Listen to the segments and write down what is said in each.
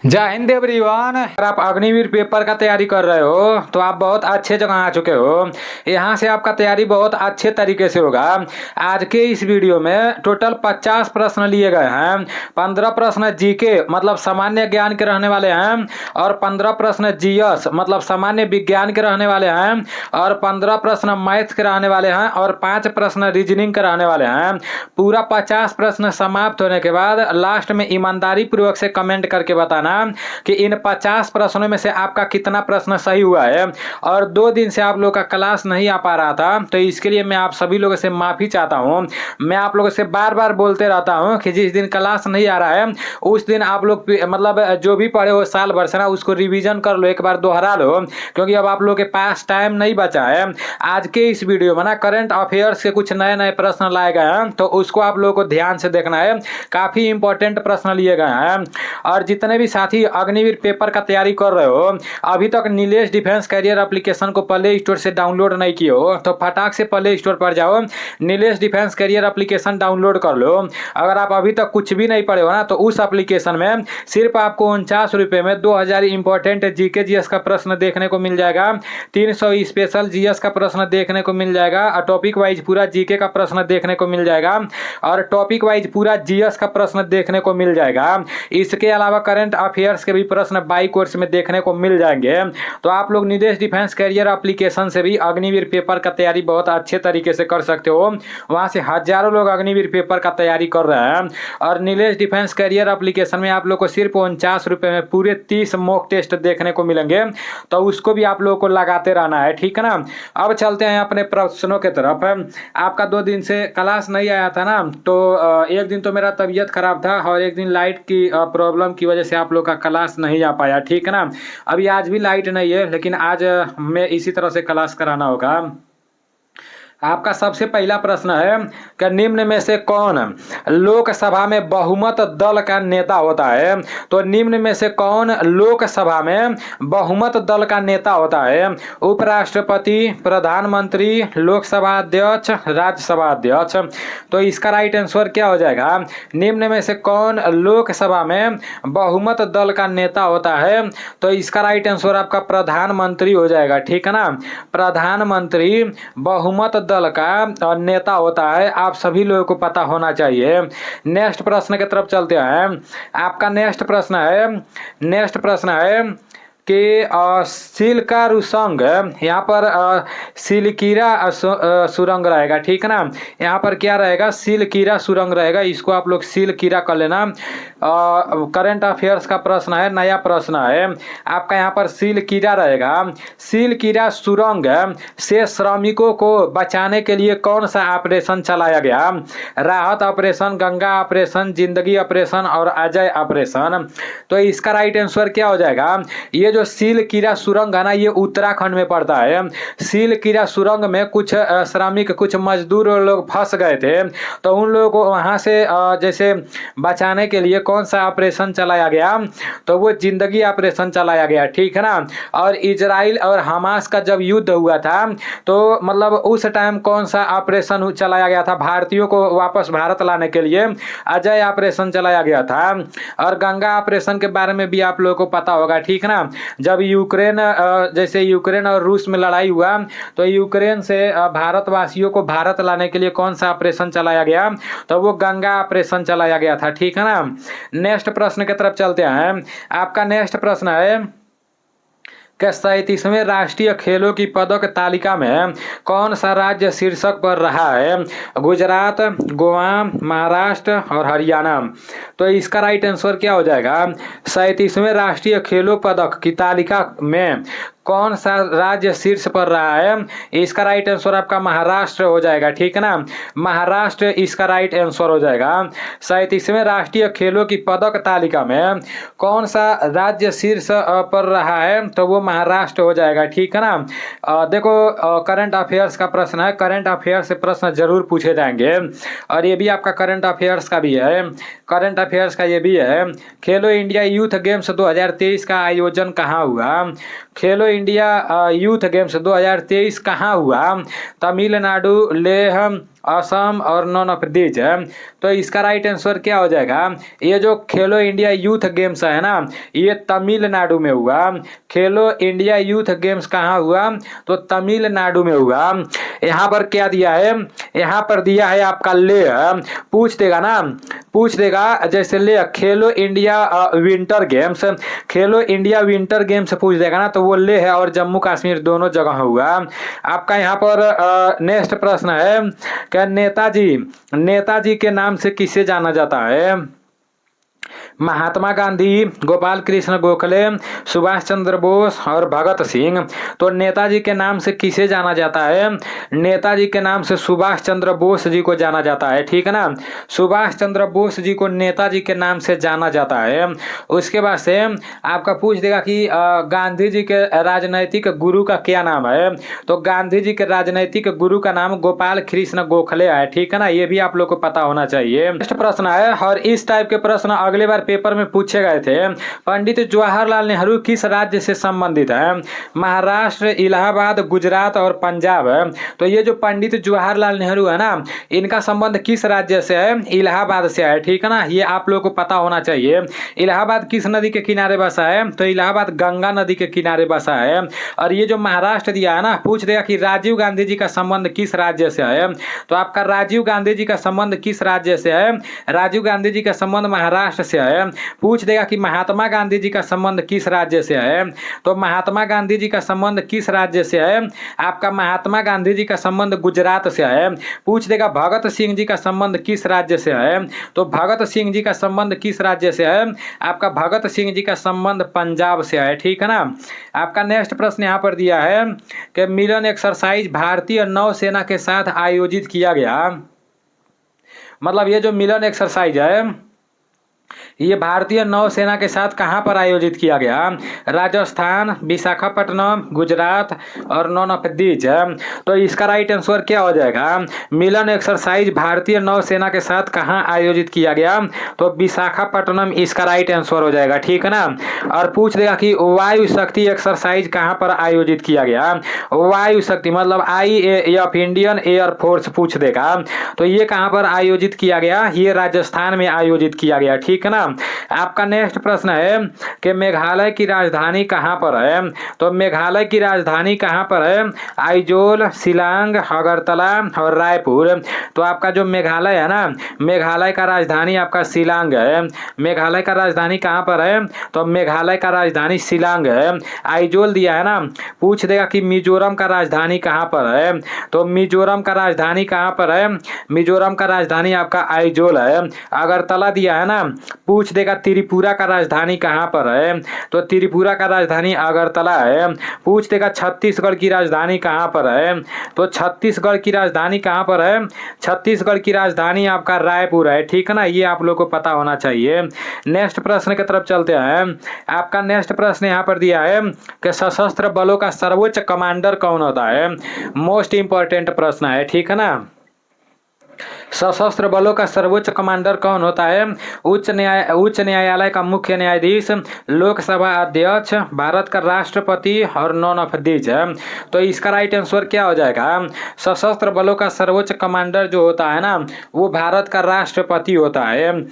जय हिंद एवरीवन। अगर आप अग्निवीर पेपर का तैयारी कर रहे हो तो आप बहुत अच्छे जगह आ चुके हो। यहाँ से आपका तैयारी बहुत अच्छे तरीके से होगा। आज के इस वीडियो में टोटल 50 प्रश्न लिए गए हैं। 15 प्रश्न जीके मतलब सामान्य ज्ञान के रहने वाले हैं और 15 प्रश्न जीएस मतलब सामान्य विज्ञान के रहने वाले हैं और 15 प्रश्न मैथ के रहने वाले हैं और 5 प्रश्न रीजनिंग के रहने वाले हैं। पूरा 50 प्रश्न समाप्त होने के बाद लास्ट में ईमानदारी पूर्वक से कमेंट करके बताना कि इन 50 प्रश्नों में से आपका कितना प्रश्न सही हुआ है। और 2 दिन से आप लोगों का क्लास नहीं आ पा रहा था तो इसके लिए मैं आप सभी लोगों से माफ़ी चाहता हूं। मैं आप लोगों से बार बार बोलते रहता हूं कि जिस दिन क्लास नहीं आ रहा है उस दिन आप लोग मतलब जो भी पढ़े हो साल भर से ना उसको रिवीजन कर लो, एक बार दोहरा लो, क्योंकि अब आप लोगों के पास टाइम नहीं बचा है। आज के इस वीडियो में ना करंट अफेयर्स के कुछ नए नए प्रश्न लाए गए हैं तो उसको आप लोगों को ध्यान से देखना है। काफ़ी इंपॉर्टेंट प्रश्न लिए गए हैं। और जितने भी साथी अग्निवीर पेपर का तैयारी कर रहे हो अभी तक नीलेश डिफेंस कैरियर एप्लीकेशन को प्ले स्टोर से डाउनलोड नहीं किए हो तो फटाक से प्ले स्टोर पर जाओ, Nilesh defence career application download कर लो। अगर आप अभी तक कुछ भी नहीं पढ़े हो ना तो उस एप्लीकेशन में सिर्फ आपको 49 रुपये में 2000 इंपॉर्टेंट जीके जीएस का प्रश्न देखने को मिल जाएगा, 300 स्पेशल जीएस का प्रश्न देखने को मिल जाएगा, टॉपिक वाइज पूरा जीके का प्रश्न देखने को मिल जाएगा और टॉपिक वाइज पूरा जीएस का प्रश्न देखने को मिल जाएगा। इसके अलावा करंट अफेयर्स के भी प्रश्न बाई कोर्स में देखने को मिल जाएंगे। तो आप लोग नीलेश डिफेंस कैरियर एप्लीकेशन से भी अग्निवीर पेपर का तैयारी बहुत अच्छे तरीके से कर सकते हो। वहां से हजारों लोग अग्निवीर पेपर का तैयारी कर रहे हैं और नीलेश डिफेंस कैरियर एप्लीकेशन में आप लोग को सिर्फ 49 रुपये में पूरे 30 मॉक टेस्ट देखने को मिलेंगे। तो उसको भी आप लोगों को लगाते रहना है, ठीक है ना। अब चलते हैं अपने प्रश्नों की तरफ। आपका 2 दिन से क्लास नहीं आया था ना तो एक दिन तो मेरा तबीयत खराब था और एक दिन लाइट की प्रॉब्लम की वजह से आप लोग का क्लास नहीं आ पाया, ठीक है ना। अभी आज भी लाइट नहीं है लेकिन आज हमें इसी तरह से क्लास कराना होगा। आपका सबसे पहला प्रश्न है कि निम्न में से कौन लोकसभा में बहुमत दल का नेता होता है। तो निम्न में से कौन लोकसभा में बहुमत दल का नेता होता है। उपराष्ट्रपति, प्रधानमंत्री, लोकसभा अध्यक्ष, राज्यसभा अध्यक्ष। तो इसका राइट आंसर क्या हो जाएगा, निम्न में से कौन लोकसभा में बहुमत दल का नेता होता है। तो इसका राइट आंसर आपका प्रधानमंत्री हो जाएगा, ठीक है ना। प्रधानमंत्री बहुमत दल का नेता होता है, आप सभी लोगों को पता होना चाहिए। नेक्स्ट प्रश्न की तरफ चलते हैं। आपका नेक्स्ट प्रश्न है कि सिल्का रुसंग, यहाँ पर सिलकीरा सुरंग रहेगा, ठीक है ना। यहाँ पर क्या रहेगा, सिलकीरा सुरंग रहेगा, इसको आप लोग सिलकीरा कर लेना। करंट अफेयर्स का प्रश्न है, नया प्रश्न है आपका। यहाँ पर सिलकीरा रहेगा। सिलकीरा सुरंग से श्रमिकों को बचाने के लिए कौन सा ऑपरेशन चलाया गया। राहत ऑपरेशन, गंगा ऑपरेशन, जिंदगी ऑपरेशन और अजय ऑपरेशन। तो इसका राइट आंसर क्या हो जाएगा, ये जो सिलकीरा सुरंग है ना ये उत्तराखंड में पड़ता है। सिलकीरा सुरंग में कुछ श्रमिक, कुछ मजदूर लोग फंस गए थे तो उन लोगों को वहां से जैसे बचाने के लिए कौन सा ऑपरेशन चलाया गया, तो वो जिंदगी ऑपरेशन चलाया गया, ठीक है ना। और इजराइल और हमास का जब युद्ध हुआ था तो मतलब उस टाइम कौन सा ऑपरेशन चलाया गया था, भारतीयों को वापस भारत लाने के लिए अजय ऑपरेशन चलाया गया था। और गंगा ऑपरेशन के बारे में भी आप लोगों को पता होगा, ठीक है ना। जब यूक्रेन जैसे यूक्रेन और रूस में लड़ाई हुआ तो यूक्रेन से भारतवासियों को भारत लाने के लिए कौन सा ऑपरेशन चलाया गया, तो वो गंगा ऑपरेशन चलाया गया था, ठीक है ना। नेक्स्ट प्रश्न की तरफ चलते हैं। आपका नेक्स्ट प्रश्न है कि 37वें राष्ट्रीय खेलों की पदक तालिका में कौन सा राज्य शीर्षक पर रहा है। गुजरात, गोवा, महाराष्ट्र और हरियाणा। तो इसका राइट आंसर क्या हो जाएगा, 37वें राष्ट्रीय खेलों पदक की तालिका में कौन सा राज्य शीर्ष पर रहा है। इसका राइट आंसर आपका महाराष्ट्र हो जाएगा, ठीक है ना। महाराष्ट्र इसका राइट आंसर हो जाएगा। 37वें राष्ट्रीय खेलों की पदक तालिका में कौन सा राज्य शीर्ष पर रहा है, तो वो महाराष्ट्र हो जाएगा, ठीक है ना। देखो करंट अफेयर्स का प्रश्न है, करंट अफेयर्स से प्रश्न जरूर पूछे जाएंगे और ये भी आपका करंट अफेयर्स का भी है। करंट अफेयर्स का ये भी है, खेलो इंडिया यूथ गेम्स 2023 का आयोजन कहाँ हुआ। खेलो इंडिया यूथ गेम्स 2023 कहाँ हुआ। तमिलनाडु, लेह असम और नॉन ऑफ दीज है। तो इसका राइट आंसर क्या हो जाएगा? ये जो खेलो इंडिया यूथ गेम्स है ना, ये तमिलनाडु में हुआ। खेलो इंडिया यूथ गेम्स कहाँ हुआ? तो तमिलनाडु में हुआ। यहाँ पर क्या दिया है? यहाँ पर दिया है आपका ले, पूछ देगा ना, पूछ देगा जैसे ले खेलो इंडिया विंटर गेम्स, खेलो इंडिया विंटर गेम्स पूछ देगा ना, तो वो ले है और जम्मू कश्मीर दोनों जगह हुआ। आपका यहाँ पर नेक्स्ट प्रश्न है कि नेताजी के नाम से किसे जाना जाता है? महात्मा गांधी, गोपाल कृष्ण गोखले, सुभाष चंद्र बोस और भगत सिंह। तो नेताजी के नाम से किसे जाना जाता है? नेताजी के नाम से सुभाष चंद्र बोस जी को जाना जाता है, ठीक है ना। सुभाष चंद्र बोस जी को नेताजी के नाम से जाना जाता है। उसके बाद से आपका पूछ देगा कि गांधी जी के राजनैतिक गुरु का क्या नाम है? तो गांधी जी के राजनैतिक गुरु का नाम गोपाल कृष्ण गोखले है, ठीक है ना। ये भी आप लोग को पता होना चाहिए। नेक्स्ट प्रश्न है, और इस टाइप के प्रश्न अगले बार पेपर में पूछे गए थे। पंडित जवाहरलाल नेहरू किस राज्य से संबंधित है? महाराष्ट्र, इलाहाबाद, गुजरात और पंजाब है। तो ये जो पंडित जवाहरलाल नेहरू है ना, इनका संबंध किस राज्य से है? इलाहाबाद से है, ठीक है ना। ये आप लोगों को पता होना चाहिए। इलाहाबाद किस नदी के किनारे बसा है? तो इलाहाबाद गंगा नदी के किनारे बसा है। और ये जो महाराष्ट्र दिया है ना, पूछ देगा कि राजीव गांधी जी का संबंध किस राज्य से है? तो आपका राजीव गांधी जी का संबंध किस राज्य से है? राजीव गांधी जी का संबंध महाराष्ट्र से है। पूछ देगा कि महात्मा गांधी जी का संबंध किस राज्य से है? तो महात्मा गांधी जी का संबंध किस राज्य से है? आपका महात्मा गांधी जी का संबंध गुजरात से है। पूछ देगा भगत सिंह जी का संबंध किस राज्य से है? तो भगत सिंह जी का संबंध किस राज्य से है? आपका भगत सिंह जी का संबंध पंजाब से है, ठीक है ना। आपका नेक्स्ट प्रश्न यहाँ पर दिया है कि मिलन एक्सरसाइज भारतीय नौसेना के साथ आयोजित किया गया। मतलब ये जो मिलन एक्सरसाइज है, ये भारतीय नौसेना के साथ कहाँ पर आयोजित किया गया? राजस्थान, विशाखापट्टनम, गुजरात और नॉन ऑफ दीज है। तो इसका राइट आंसर क्या हो जाएगा? मिलन एक्सरसाइज भारतीय नौसेना के साथ कहाँ आयोजित किया गया? तो विशाखापट्टनम इसका राइट आंसर हो जाएगा, ठीक है ना। और पूछ देगा कि वायु शक्ति एक्सरसाइज कहाँ पर आयोजित किया गया? वायु शक्ति मतलब IAF इंडियन एयर फोर्स पूछ देगा। तो ये कहाँ पर आयोजित किया गया? ये राजस्थान में आयोजित किया गया, ठीक है ना। आपका नेक्स्ट प्रश्न है कि मेघालय की राजधानी कहाँ पर है? तो मेघालय की राजधानी कहाँ पर है? आइजोल, शिलांग, अगरतला और रायपुर। तो आपका जो मेघालय है ना, मेघालय का राजधानी आपका शिलांग है। मेघालय का राजधानी कहाँ पर है? तो मेघालय का राजधानी शिलांग है। आइजोल दिया है ना, पूछ देगा कि मिजोरम का राजधानी कहाँ पर है? तो मिजोरम का राजधानी कहाँ पर है? मिजोरम का राजधानी आपका आइजोल है। अगरतला दिया है ना, पूछ देगा त्रिपुरा का राजधानी कहाँ पर है? तो त्रिपुरा का राजधानी अगरतला है। पूछ देगा छत्तीसगढ़ की राजधानी कहाँ पर है? तो छत्तीसगढ़ की राजधानी कहाँ पर है? छत्तीसगढ़ की राजधानी आपका रायपुर है, ठीक है ना। ये आप लोग को पता होना चाहिए। नेक्स्ट प्रश्न की तरफ चलते हैं। आपका नेक्स्ट प्रश्न यहाँ पर दिया है कि सशस्त्र बलों का सर्वोच्च कमांडर कौन होता है? मोस्ट इंपॉर्टेंट प्रश्न है, ठीक है ना। सशस्त्र बलों का सर्वोच्च कमांडर कौन होता है? उच्च न्यायालय का मुख्य न्यायाधीश, लोकसभा अध्यक्ष, भारत का राष्ट्रपति और नॉन ऑफ दीज है। तो इसका राइट आंसर क्या हो जाएगा? सशस्त्र बलों का सर्वोच्च कमांडर जो होता है ना, वो भारत का राष्ट्रपति होता है।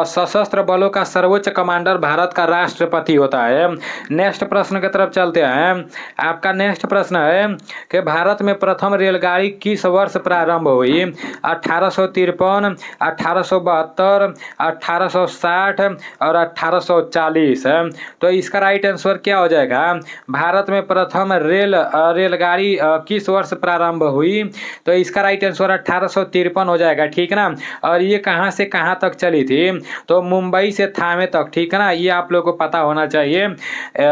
सशस्त्र बलों का सर्वोच्च कमांडर भारत का राष्ट्रपति होता है। नेक्स्ट प्रश्न की तरफ चलते हैं। आपका नेक्स्ट प्रश्न है कि भारत में प्रथम रेलगाड़ी किस वर्ष प्रारंभ हुई? 1853, 1872, 1860 और 1840 है। तो इसका राइट आंसर क्या हो जाएगा? भारत में प्रथम रेलगाड़ी किस वर्ष प्रारंभ हुई? तो इसका राइट आंसर 1853 हो जाएगा, ठीक है ना। और ये कहाँ से कहाँ तक चली थी? तो मुंबई से थाने तक, ठीक है ना। ये आप लोग को पता होना चाहिए।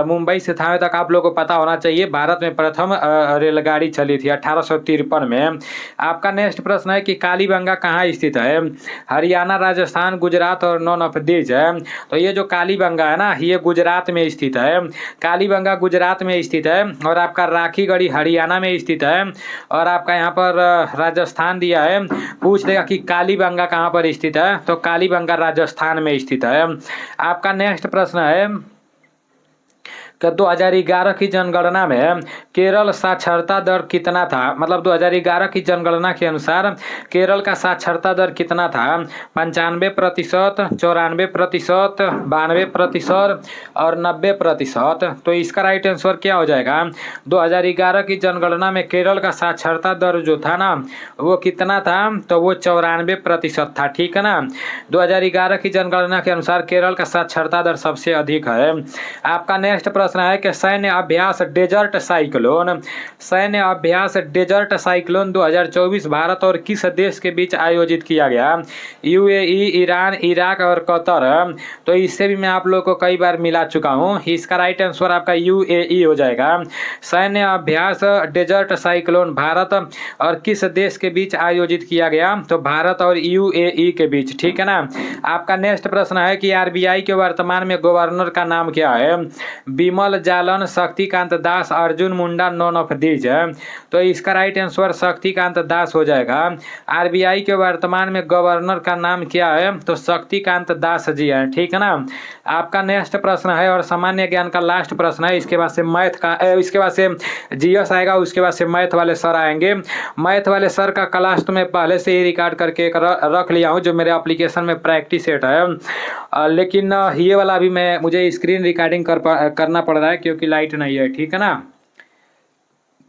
मुंबई से थाने तक आप लोग को पता होना चाहिए। भारत में प्रथम रेलगाड़ी चली थी 1853 में। आपका नेक्स्ट प्रश्न है कि कालीबंगा कहाँ स्थित है? हरियाणा, राजस्थान, गुजरात और नॉन ऑफ दीज है। तो ये जो कालीबंगा है ना, ये गुजरात में स्थित है। कालीबंगा गुजरात में स्थित है। और आपका राखीगढ़ी हरियाणा में स्थित है। और आपका यहाँ पर राजस्थान दिया है। पूछ देगा कि कालीबंगा कहाँ पर स्थित है? तो कालीबंगा राजस्थान में स्थित है। आपका नेक्स्ट प्रश्न है कि 2011 की जनगणना में केरल साक्षरता दर कितना था। मतलब 2011 की जनगणना के अनुसार केरल का साक्षरता दर कितना था, 95%, 94%, 92% और 90%। तो इसका राइट आंसर क्या हो जाएगा, 2011 की जनगणना में केरल का साक्षरता दर जो था ना वो कितना था, तो वो 94% था। ठीक है ना। 2011 की जनगणना के अनुसार केरल का साक्षरता दर सबसे अधिक है। आपका नेक्स्ट प्रश्न है कि सैन्य अभ्यास डेजर्ट साइक्लोन 2024 भारत और किस देश के बीच आयोजित किया गया, यूएई, ईरान, इराक और कतर। तो इससे भी मैं आप लोगों को कई बार मिला चुका हूँ। इसका राइट आंसर आपका यूएई हो जाएगा। सैन्य अभ्यास डेजर्ट साइक्लोन भारत और किस देश के बीच आयोजित किया गया, तो भारत और यूएई के बीच। ठीक है ना। आपका नेक्स्ट प्रश्न है कि आरबीआई के वर्तमान में गवर्नर का नाम क्या है, बिमल जालन, Shaktikanta Das, Arjun Munda, none of these. तो इसका राइट आंसर शक्तिकांत दास हो जाएगा। आरबीआई के वर्तमान में गवर्नर का नाम क्या है, तो शक्तिकांत दास जी है। ठीक है ना। आपका नेक्स्ट प्रश्न है और सामान्य ज्ञान का लास्ट प्रश्न है। इसके बाद से मैथ का, इसके बाद से जीएस आएगा, उसके बाद से मैथ वाले सर आएंगे। मैथ वाले सर का क्लास तो मैं पहले से ही रिकॉर्ड करके रख लिया हूँ जो मेरे एप्लीकेशन में प्रैक्टिस सेट है, लेकिन ये वाला अभी मुझे स्क्रीन रिकॉर्डिंग करना पड़ रहा है क्योंकि लाइट नहीं है। ठीक है ना।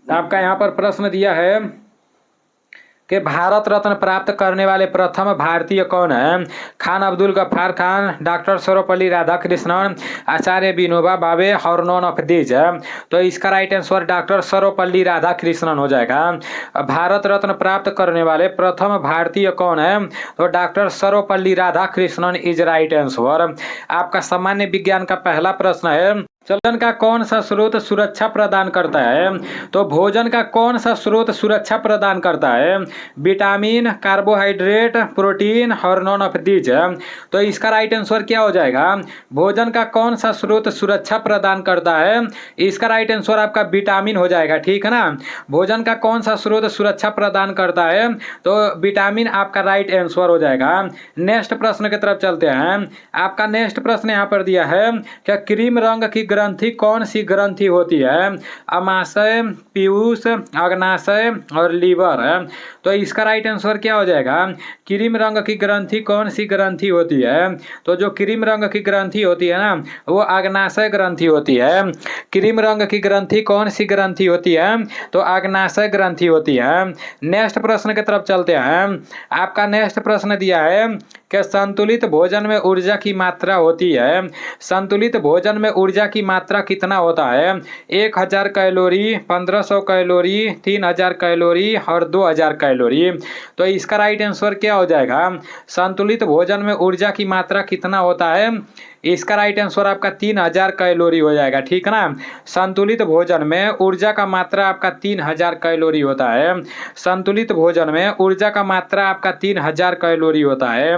आपका यहाँ पर प्रश्न दिया है कि भारत रत्न प्राप्त करने वाले प्रथम भारतीय कौन है, खान अब्दुल गफ्फार खान, डॉक्टर सर्वपल्ली राधाकृष्णन, आचार्य विनोबा भावे और नॉन ऑफ दीज। तो इसका right answer doctor Sarvepalli Radhakrishnan हो जाएगा। भारत रत्न प्राप्त करने वाले प्रथम भारतीय कौन है, तो doctor Sarvepalli Radhakrishnan is right answer. आपका सामान्य विज्ञान का पहला प्रश्न है, भोजन का कौन सा स्रोत सुरक्षा प्रदान करता है, तो भोजन का कौन सा स्रोत सुरक्षा प्रदान करता है, विटामिन, कार्बोहाइड्रेट, प्रोटीन और नॉन ऑफ दीज। तो इसका राइट आंसर क्या हो जाएगा, भोजन का कौन सा स्रोत सुरक्षा प्रदान करता है, इसका राइट आंसर आपका विटामिन हो जाएगा। ठीक है ना। भोजन का कौन सा स्रोत सुरक्षा प्रदान करता है, तो विटामिन आपका राइट आंसर हो जाएगा। नेक्स्ट प्रश्न की तरफ चलते हैं। आपका नेक्स्ट प्रश्न यहाँ पर दिया है कि क्रीम रंग की ग्रंथि कौन सी ग्रंथि होती है, अमाशय, पीयूष, अग्नाशय और लीवर है। तो इसका राइट आंसर क्या हो जाएगा, क्रीम रंग की ग्रंथि कौन सी ग्रंथि होती है, तो जो क्रीम रंग की ग्रंथि होती है ना वो अग्नाशय ग्रंथि होती है। क्रीम रंग की ग्रंथि कौन सी ग्रंथि होती है, तो अग्नाशय ग्रंथि होती है। नेक्स्ट प्रश्न की तरफ चलते हैं। आपका नेक्स्ट प्रश्न दिया है कि संतुलित भोजन में ऊर्जा की मात्रा होती है, संतुलित भोजन में ऊर्जा की मात्रा कितना होता है, 1000 कैलोरी, 1500 कैलोरी, 3000 कैलोरी और 2000 कैलोरी। तो इसका राइट आंसर क्या हो जाएगा, संतुलित भोजन में ऊर्जा की मात्रा कितना होता है, इसका राइट आंसर आपका 3000 कैलोरी हो जाएगा। ठीक है ना। संतुलित भोजन में ऊर्जा का मात्रा आपका 3000 कैलोरी होता है। संतुलित भोजन में ऊर्जा का मात्रा आपका 3000 कैलोरी होता है।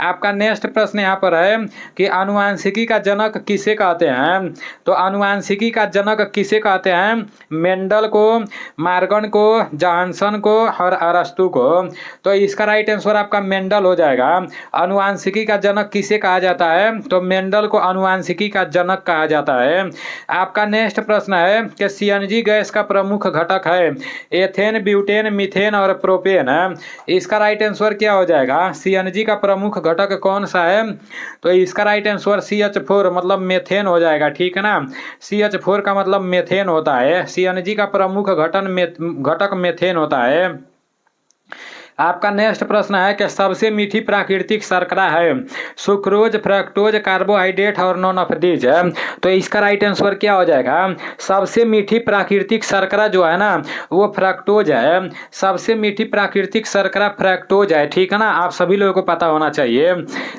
आपका नेक्स्ट प्रश्न यहाँ पर है कि आनुवांशिकी का जनक किसे कहते हैं, तो आनुवांशिकी का जनक किसे कहते हैं, मेंडल को, मार्गन को, जॉनसन को और अरस्तु को। तो इसका राइट आंसर आपका मेंडल हो जाएगा। आनुवांशिकी का जनक किसे कहा जाता है, तो मेंडल को आनुवांशिकी का जनक कहा जाता है। आपका नेक्स्ट प्रश्न है कि सीएनजी गैस का प्रमुख घटक है एथेन, ब्यूटेन, मीथेन और प्रोपेन। इसका राइट आंसर क्या हो जाएगा, सीएनजी का प्रमुख घटक कौन सा है, तो इसका राइट आंसर CH4 मतलब मेथेन हो जाएगा। ठीक है ना। CH4 का मतलब मेथेन होता है। सीएनजी का प्रमुख घटक मेथेन होता है। आपका नेक्स्ट प्रश्न है कि सबसे मीठी प्राकृतिक शर्करा है सुक्रोज, फ्रक्टोज, कार्बोहाइड्रेट और नॉन ऑफ दीज। तो इसका राइट आंसर क्या हो जाएगा, सबसे मीठी प्राकृतिक शर्करा जो है ना वो फ्रक्टोज है। सबसे मीठी प्राकृतिक शर्करा फ्रक्टोज है। ठीक है ना। आप सभी लोगों को पता होना चाहिए।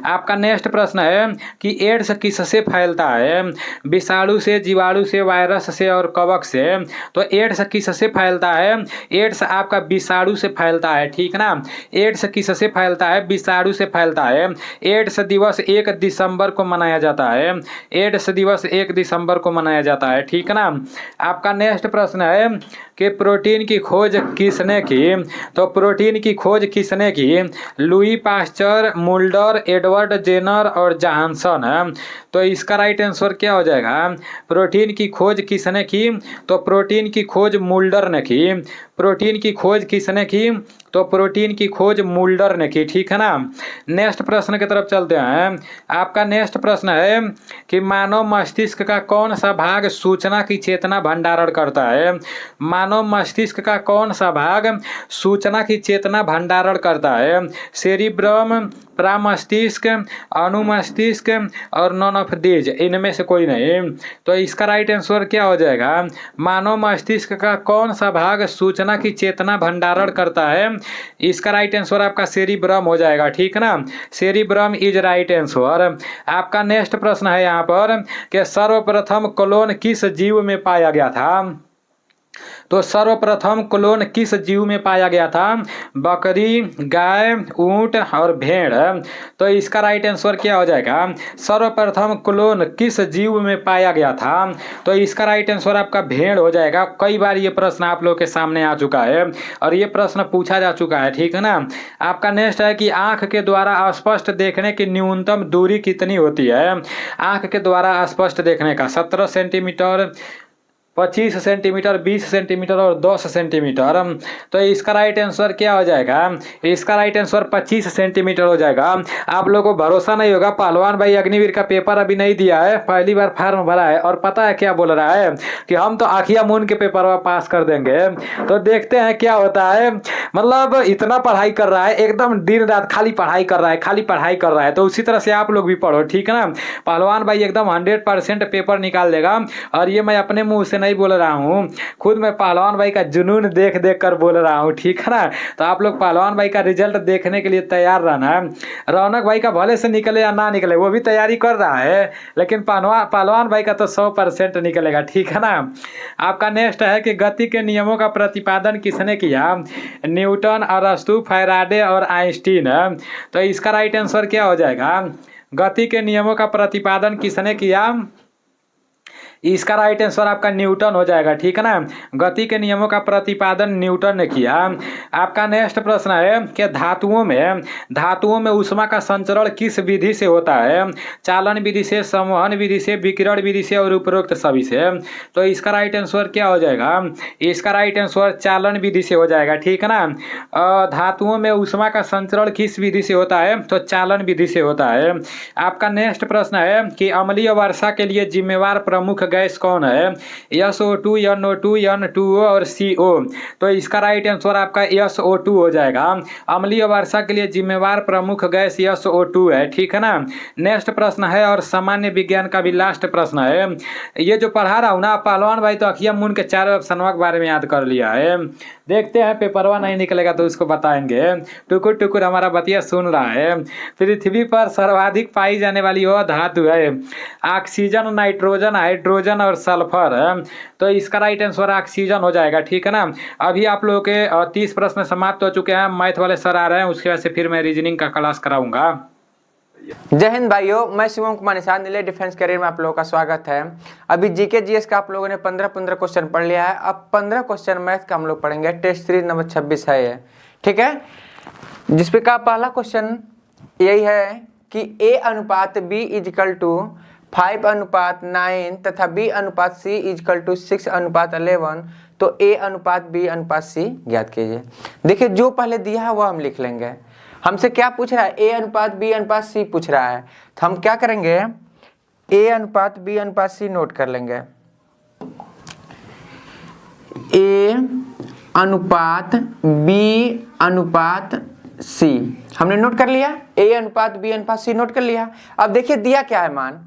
आपका नेक्स्ट प्रश्न है कि एड्स किससे फैलता है, विषाणु से, जीवाणु से, वायरस से और कवक से। तो एड्स किससे फैलता है, एड्स आपका विषाणु से फैलता है। ठीक है ना। ना। एड्स किससे फैलता है? विषाणु से फैलता है। एड्स दिवस 1 दिसंबर को मनाया जाता है। एड्स दिवस 1 दिसंबर को मनाया जाता है, ठीक है ना। आपका नेक्स्ट प्रश्न है कि प्रोटीन की खोज किसने की? तो प्रोटीन की खोज किसने की? Louis Pasteur, Mulder, Edward Jenner और जॉनसन है। तो इसका राइट आंसर क्या हो जाएगा? प्रोटीन की खोज किसने की? तो प्रोटीन की खोज मुल्डर ने की। प्रोटीन की खोज किसने की? तो प्रोटीन की खोज मुल्डर ने की, ठीक है ना। नेक्स्ट प्रश्न की तरफ चलते हैं। आपका नेक्स्ट प्रश्न है कि मानव मस्तिष्क का कौन सा भाग सूचना की चेतना भंडारण करता है? मानव मस्तिष्क का कौन सा भाग सूचना की चेतना भंडारण करता है? सेरिब्रम, प्रामस्तिष्क, अनुमस्तिष्क और नॉन ऑफ दीज, इनमें से कोई नहीं। तो इसका राइट आंसर क्या हो जाएगा? मानव मस्तिष्क का कौन सा भाग सूचना की चेतना भंडारण करता है? इसका राइट आंसर आपका सेरिब्रम हो जाएगा, ठीक है ना। Cerebrum is right answer. आपका नेक्स्ट प्रश्न है यहाँ पर कि सर्वप्रथम क्लोन किस जीव में पाया गया था? तो सर्वप्रथम क्लोन किस जीव में पाया गया था? बकरी, गाय, ऊंट और भेड़। तो इसका राइट आंसर क्या हो जाएगा? सर्वप्रथम क्लोन किस जीव में पाया गया था? तो इसका राइट आंसर आपका भेड़ हो जाएगा। कई बार ये प्रश्न आप लोग के सामने आ चुका है और ये प्रश्न पूछा जा चुका है, ठीक है ना। आपका नेक्स्ट है कि आंख के द्वारा स्पष्ट देखने की न्यूनतम दूरी कितनी होती है? आंख के द्वारा स्पष्ट देखने का 17 सेंटीमीटर, 25 सेंटीमीटर, 20 सेंटीमीटर और 10 सेंटीमीटर। तो इसका राइट आंसर क्या हो जाएगा? इसका राइट आंसर 25 सेंटीमीटर हो जाएगा। आप लोगों को भरोसा नहीं होगा, पहलवान भाई अग्निवीर का पेपर अभी नहीं दिया है, पहली बार फॉर्म भरा है और पता है क्या बोल रहा है कि हम तो आखिया मून के पेपर पास कर देंगे। तो देखते हैं क्या होता है। मतलब इतना पढ़ाई कर रहा है, एकदम दिन रात खाली पढ़ाई कर रहा है, खाली पढ़ाई कर रहा है। तो उसी तरह से आप लोग भी पढ़ो, ठीक है ना। पहलवान भाई एकदम 100% पेपर निकाल देगा और ये मैं अपने मुंह से नहीं बोल रहा हूँ, खुद मैं पहलवान भाई का जुनून देख देख कर बोल रहा हूँ, ठीक है ना। तो आप लोग पहलवान भाई का रिजल्ट देखने के लिए तैयार रहना है। रौनक भाई का भले से निकले या ना निकले, वो भी तैयारी कर रहा है, लेकिन पहलवान भाई का तो 100% निकलेगा, ठीक है ना। आपका नेक्स्ट है कि गति के नियमों का प्रतिपादन किसने किया? न्यूटन, अरस्तु, फैराडे और आइंस्टीन। तो इसका राइट आंसर क्या हो जाएगा? गति के नियमों का प्रतिपादन किसने किया? इसका राइट आंसर आपका न्यूटन हो जाएगा, ठीक है ना। गति के नियमों का प्रतिपादन न्यूटन ने किया। आपका नेक्स्ट प्रश्न है कि धातुओं में ऊष्मा का संचरण किस विधि से होता है? चालन विधि से, संवहन विधि से, विकिरण विधि से और उपरोक्त सभी से। तो इसका राइट आंसर क्या हो जाएगा? इसका राइट आंसर चालन विधि से हो जाएगा, ठीक है ना। धातुओं में ऊष्मा का संचरण किस विधि से होता है? तो चालन विधि से होता है। आपका नेक्स्ट प्रश्न है कि अम्लीय वर्षा के लिए जिम्मेवार प्रमुख गैस कौन है? SO2, NO2, N2O और CO। तो इसका राइट आंसर आपका SO2 हो जाएगा। अम्लीय वर्षा के लिए जिम्मेवार प्रमुख गैस SO2 है, ठीक है ना। नेक्स्ट प्रश्न है और सामान्य विज्ञान का भी लास्ट प्रश्न है। ये जो पढ़ा रहा हूँ ना पहलवान भाई, तो अखिया मून के चारों ऑप्शनों के बारे में याद कर लिया है। देखते हैं पेपरवा नहीं निकलेगा तो उसको बताएंगे। टुकुर टुकुर हमारा बतिया सुन रहा है। पृथ्वी पर सर्वाधिक पाई जाने वाली वह धातु है ऑक्सीजन, नाइट्रोजन, हाइड्रोजन और सल्फर है। तो इसका राइट आंसर ऑक्सीजन हो जाएगा, ठीक है ना। अभी आप लोगों के 30 प्रश्न समाप्त हो चुके हैं। मैथ वाले सर आ रहे हैं, उसके बाद से फिर मैं रीजनिंग का क्लास कराऊंगा। जय हिंद भाइयों, मैं शिवम कुमार निषाद, नीले डिफेंस करियर में आप लोगों का स्वागत है। अभी जीके जीएस का आप लोगों ने 15 क्वेश्चन पढ़ लिया है। अब 15 क्वेश्चन मैथ का हम लोग पढ़ेंगे। टेस्ट सीरीज नंबर 26 है ये, ठीक है। जिसपे का पहला क्वेश्चन यही है कि A अनुपात B इजिकल टू 5:9 तथा B अनुपात C इजिकल टू 6:11, तो A अनुपात B अनुपात C ज्ञात कीजिए। देखिए जो पहले दिया है वह हम लिख लेंगे। हमसे क्या पूछ रहा है? A अनुपात B अनुपात C पूछ रहा है, तो हम क्या करेंगे? A अनुपात B अनुपात C नोट कर लेंगे। A अनुपात B अनुपात C हमने नोट कर लिया। A अनुपात B अनुपात C नोट कर लिया। अब देखिए दिया क्या है, मान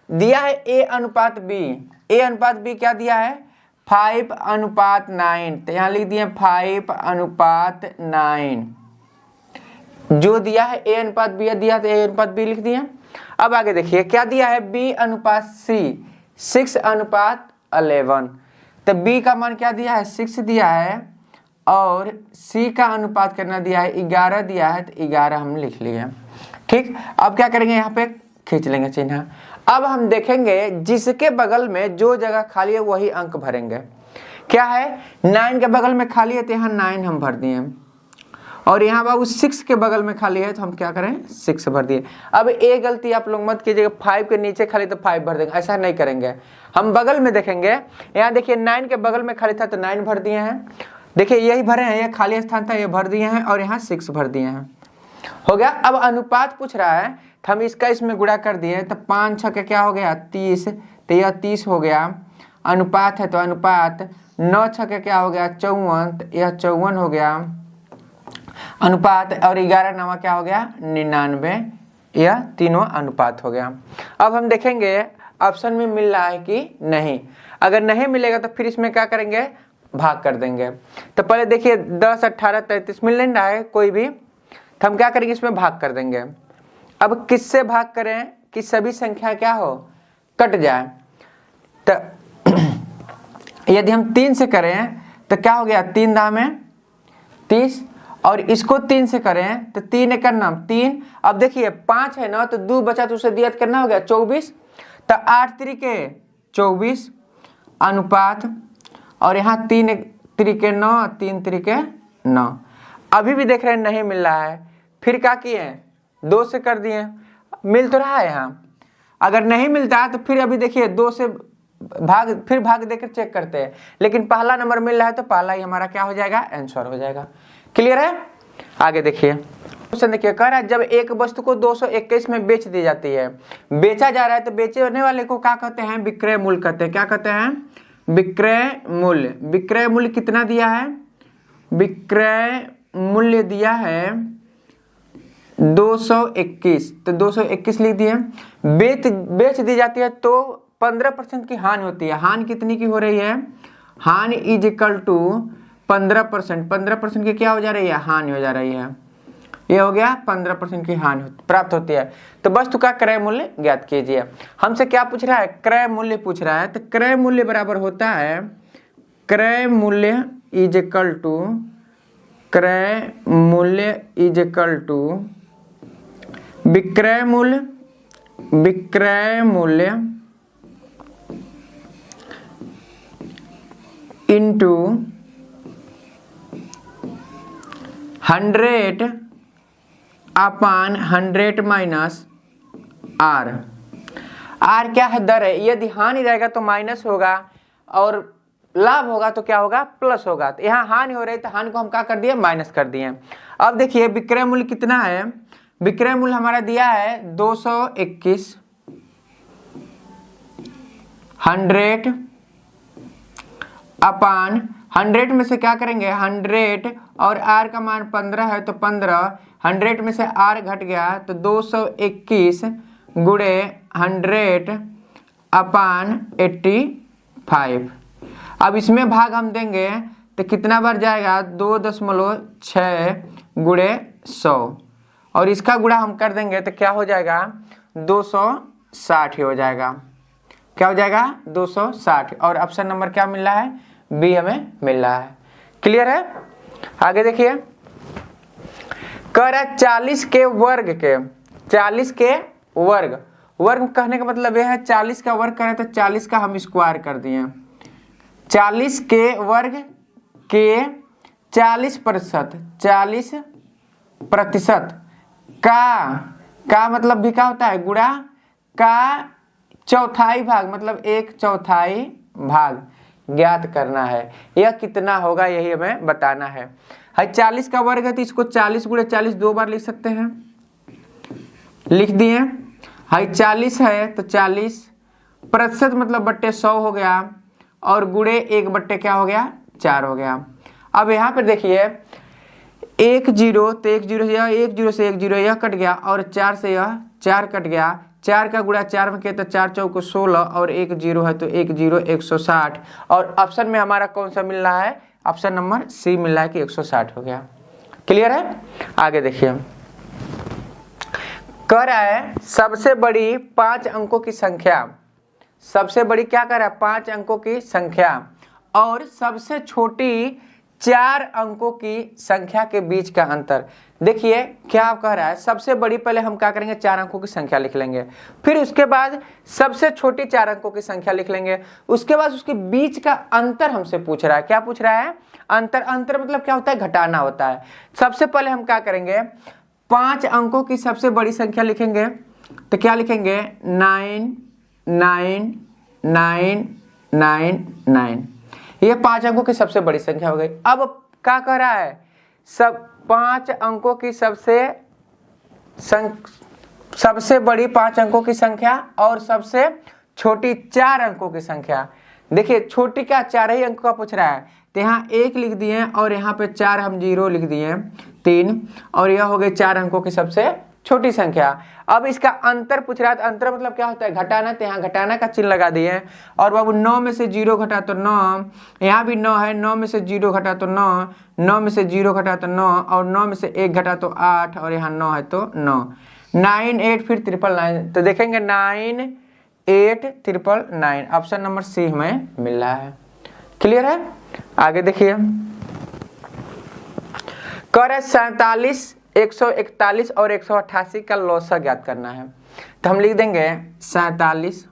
दिया है A अनुपात B। A अनुपात B क्या दिया है? 5:9। तो यहाँ लिख दिए 5:9। जो दिया है A अनुपात B दिया तो A अनुपात B लिख दिया। अब आगे देखिए क्या दिया है? B अनुपात C 6:11। तो B का मान क्या दिया है? 6 दिया है और C का अनुपात कितना दिया है 11 दिया है, तो 11 हम लिख लिए। ठीक, अब क्या करेंगे यहाँ पे खींच लेंगे चिन्ह। अब हम देखेंगे जिसके बगल में जो जगह खाली है वही अंक भरेंगे। क्या है 9 के बगल में खाली है तो यहाँ 9 हम भर दिए, और यहाँ बाबू 6 के बगल में खाली है तो हम क्या करें 6 भर दिए। अब एक गलती आप लोग मत कीजिएगा, 5 के नीचे खाली तो 5 भर देंगे, ऐसा नहीं करेंगे। हम बगल में देखेंगे, यहाँ देखिए 9 के बगल में खाली था तो 9 भर दिए हैं, देखिए यही भरे हैं, ये खाली स्थान था ये भर दिए हैं, और यहाँ 6 भर दिए हैं, हो गया। अब अनुपात पूछ रहा है तो हम इसका इसमें गुणा कर दिए, तो 5 6 क्या हो गया 30, तो यह 30 हो गया। अनुपात है तो अनुपात 9 6 क्या हो गया 54, तो यह 54 हो गया अनुपात, और 11 9 क्या हो गया 99, यह तीनों अनुपात हो गया। अब हम देखेंगे ऑप्शन में मिल रहा है कि नहीं, अगर नहीं मिलेगा तो फिर इसमें क्या करेंगे भाग कर देंगे। तो पहले देखिए 10 18 33 मिल नहीं रहा है कोई भी, तो हम क्या करेंगे इसमें भाग कर देंगे। अब किससे भाग करें कि सभी संख्या क्या हो कट जाए, तो यदि हम 3 से करें तो क्या हो गया 3 दाम में 30, और इसको 3 से करें तो 3 1 9 3। अब देखिए 5 है ना, तो 2 बचा तो उसे दिया करना हो गया 24, तो 8 त्रिके 24 अनुपात, और यहाँ 3 त्रिके 9 3 त्रिके 9। अभी भी देख रहे हैं नहीं मिल रहा है, फिर क्या किए 2 से कर दिए, मिल तो रहा है यहाँ। अगर नहीं मिलता है तो फिर अभी देखिए 2 से फिर भाग देकर चेक करते हैं, लेकिन पहला नंबर मिल रहा है तो पहला ही हमारा क्या हो जाएगा आंसर हो जाएगा। क्लियर है, आगे देखिए क्वेश्चन देखिए, कह रहा है जब एक वस्तु को 221 में बेच दी जाती है, बेचा जा रहा है, तो बेचने वाले को क्या कहते हैं विक्रय मूल्य कहते हैं। क्या कहते हैं विक्रय मूल्य। विक्रय मूल्य कितना दिया है, विक्रय मूल्य दिया है 221, तो 221 लिख दिए। बेच दी जाती है तो 15% की हानि होती है। हानि कितनी की हो रही है, हानि इज इक्वल टू 15%। 15% की क्या हो जा रही है हानि हो जा रही है, ये हो गया 15% की हानि प्राप्त होती है। तो वस्तु का क्रय मूल्य ज्ञात कीजिए। हमसे क्या पूछ रहा है क्रय मूल्य पूछ रहा है, तो क्रय मूल्य बराबर होता है क्रय मूल्य इज इक्वल टू क्रय मूल्य इज इक्वल टू विक्रय मूल्य, विक्रय मूल्य into 100 upon 100 minus R. R क्या है दर है, यदि हानि रहेगा तो माइनस होगा और लाभ होगा तो क्या होगा प्लस होगा। तो यहाँ हानि हो रही है तो हानि को हम क्या कर दिए माइनस कर दिए। अब देखिए विक्रय मूल्य कितना है, विक्रय मूल्य हमारा दिया है 221, 100 अपान 100 में से क्या करेंगे 100 और आर का मान 15 है तो 15, 100 में से आर घट गया तो 221 गुणे 100 अपान 85। अब इसमें भाग हम देंगे तो कितना बार जाएगा 2.6 गुणे 100, और इसका गुणा हम कर देंगे तो क्या हो जाएगा 260 हो जाएगा। क्या हो जाएगा 260, और ऑप्शन नंबर क्या मिल रहा है बी हमें मिल रहा है। क्लियर है, आगे देखिए कह रहा है 40 के वर्ग के, 40 के वर्ग, वर्ग कहने का मतलब यह है 40 का वर्ग करें तो 40 का हम स्क्वायर कर दिए। 40 के वर्ग के 40%, 40% का मतलब भी क्या होता है गुणा का चौथाई भाग, मतलब 1/4 भाग ज्ञात करना है। यह कितना होगा यही हमें बताना है। 40 का वर्ग है तो इसको 40 गुणे 40 दो बार लिख सकते हैं, लिख दिए। 40 है तो 40% मतलब बट्टे 100 हो गया, और गुणे 1 बट्टे क्या हो गया 4 हो गया। अब यहाँ पर देखिए 1 0 तो 1 0 यह 1 0 से 1 0 यह कट गया, और 4 से यह 4 कट गया। 4 का गुणा 4 में किया तो 4 चौको 16, और 1 0 है तो 1 0 160, और ऑप्शन में हमारा कौन सा मिल रहा है ऑप्शन नंबर सी मिल रहा है कि 160 हो गया। क्लियर है, आगे देखिए कह रहा है सबसे बड़ी 5 अंकों की संख्या, सबसे बड़ी क्या कह रहा है 5 अंकों की संख्या, और सबसे छोटी 4 अंकों की संख्या के बीच का अंतर। देखिए क्या कह रहा है, सबसे बड़ी पहले हम क्या करेंगे, 4 अंकों की संख्या लिख लेंगे, फिर उसके बाद सबसे छोटी 4 अंकों की संख्या लिख लेंगे, उसके बाद उसके बीच का अंतर हमसे पूछ रहा है। क्या पूछ रहा है? अंतर। अंतर मतलब क्या होता है? घटाना होता है। सबसे पहले हम क्या करेंगे, 5 अंकों की सबसे बड़ी संख्या लिखेंगे, तो क्या लिखेंगे, 9 9 9 9 9। ये 5 अंकों की सबसे बड़ी संख्या हो गई। अब क्या कह रहा है, सब 5 अंकों की सबसे बड़ी 5 अंकों की संख्या और सबसे छोटी 4 अंकों की संख्या। देखिए छोटी का 4 ही अंकों का पूछ रहा है, तो यहाँ 1 लिख दिए और यहाँ पे 4 हम 0 लिख दिए 3, और यह हो गई 4 अंकों की सबसे छोटी संख्या। अब इसका अंतर पूछ रहा है, तो अंतर मतलब क्या होता है, घटाना, तो यहाँ घटाना का चिन्ह लगा दिए। और बाबू 9 में से 0 घटा तो 9, यहाँ भी 9 है, 9 में से 0 घटा तो 9, 9 में से 0 घटा तो 9, और 9 में से 1 घटा तो 8, और यहाँ 9 है तो 9, 9 8 फिर 999। तो देखेंगे 9 8 999, ऑप्शन नंबर सी हमें मिल रहा है। क्लियर है? आगे देखिए, कर 47 141 और 188 का लौसा ज्ञात करना है। तो हम लिख देंगे 47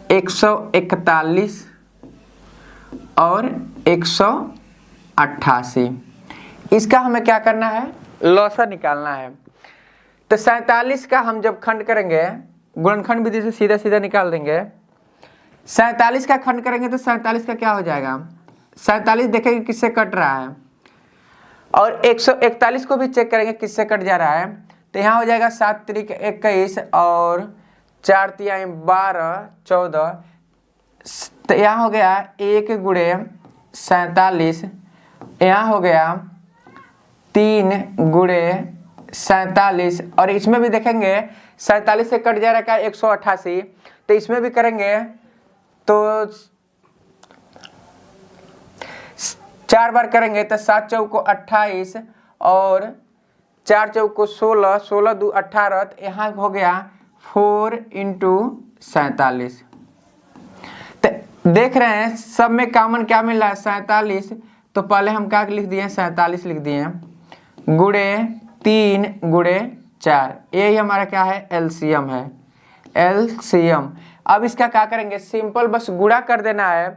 141 और 188, इसका हमें क्या करना है, लौसा निकालना है। तो 47 का हम जब खंड करेंगे, गुणनखंड विधि से सीधा सीधा निकाल देंगे। 47 का खंड करेंगे तो 47 का क्या हो जाएगा, 47 देखेंगे किससे कट रहा है, और 141 को भी चेक करेंगे किससे कट जा रहा है। तो यहाँ हो जाएगा 7 त्रिक 21 और 4 तिहाई 12 14, तो यहाँ हो गया 1 गुणे 47, यहाँ हो गया 3 गुणे 47, और इसमें भी देखेंगे 47 से कट जा रहा है 188, तो इसमें भी करेंगे तो 4 बार करेंगे तो 7 चौको 28 और 4 चौको 16, 16 2 18, यहाँ हो गया 4 × 47। तो देख रहे हैं सब में कॉमन क्या मिल रहा है, 47, तो पहले हम क्या लिख दिए, 47 लिख दिए, गुणे 3 गुणे 4, यही हमारा क्या है, एलसीएम है, एलसीएम। अब इसका क्या करेंगे, सिंपल बस गुणा कर देना है।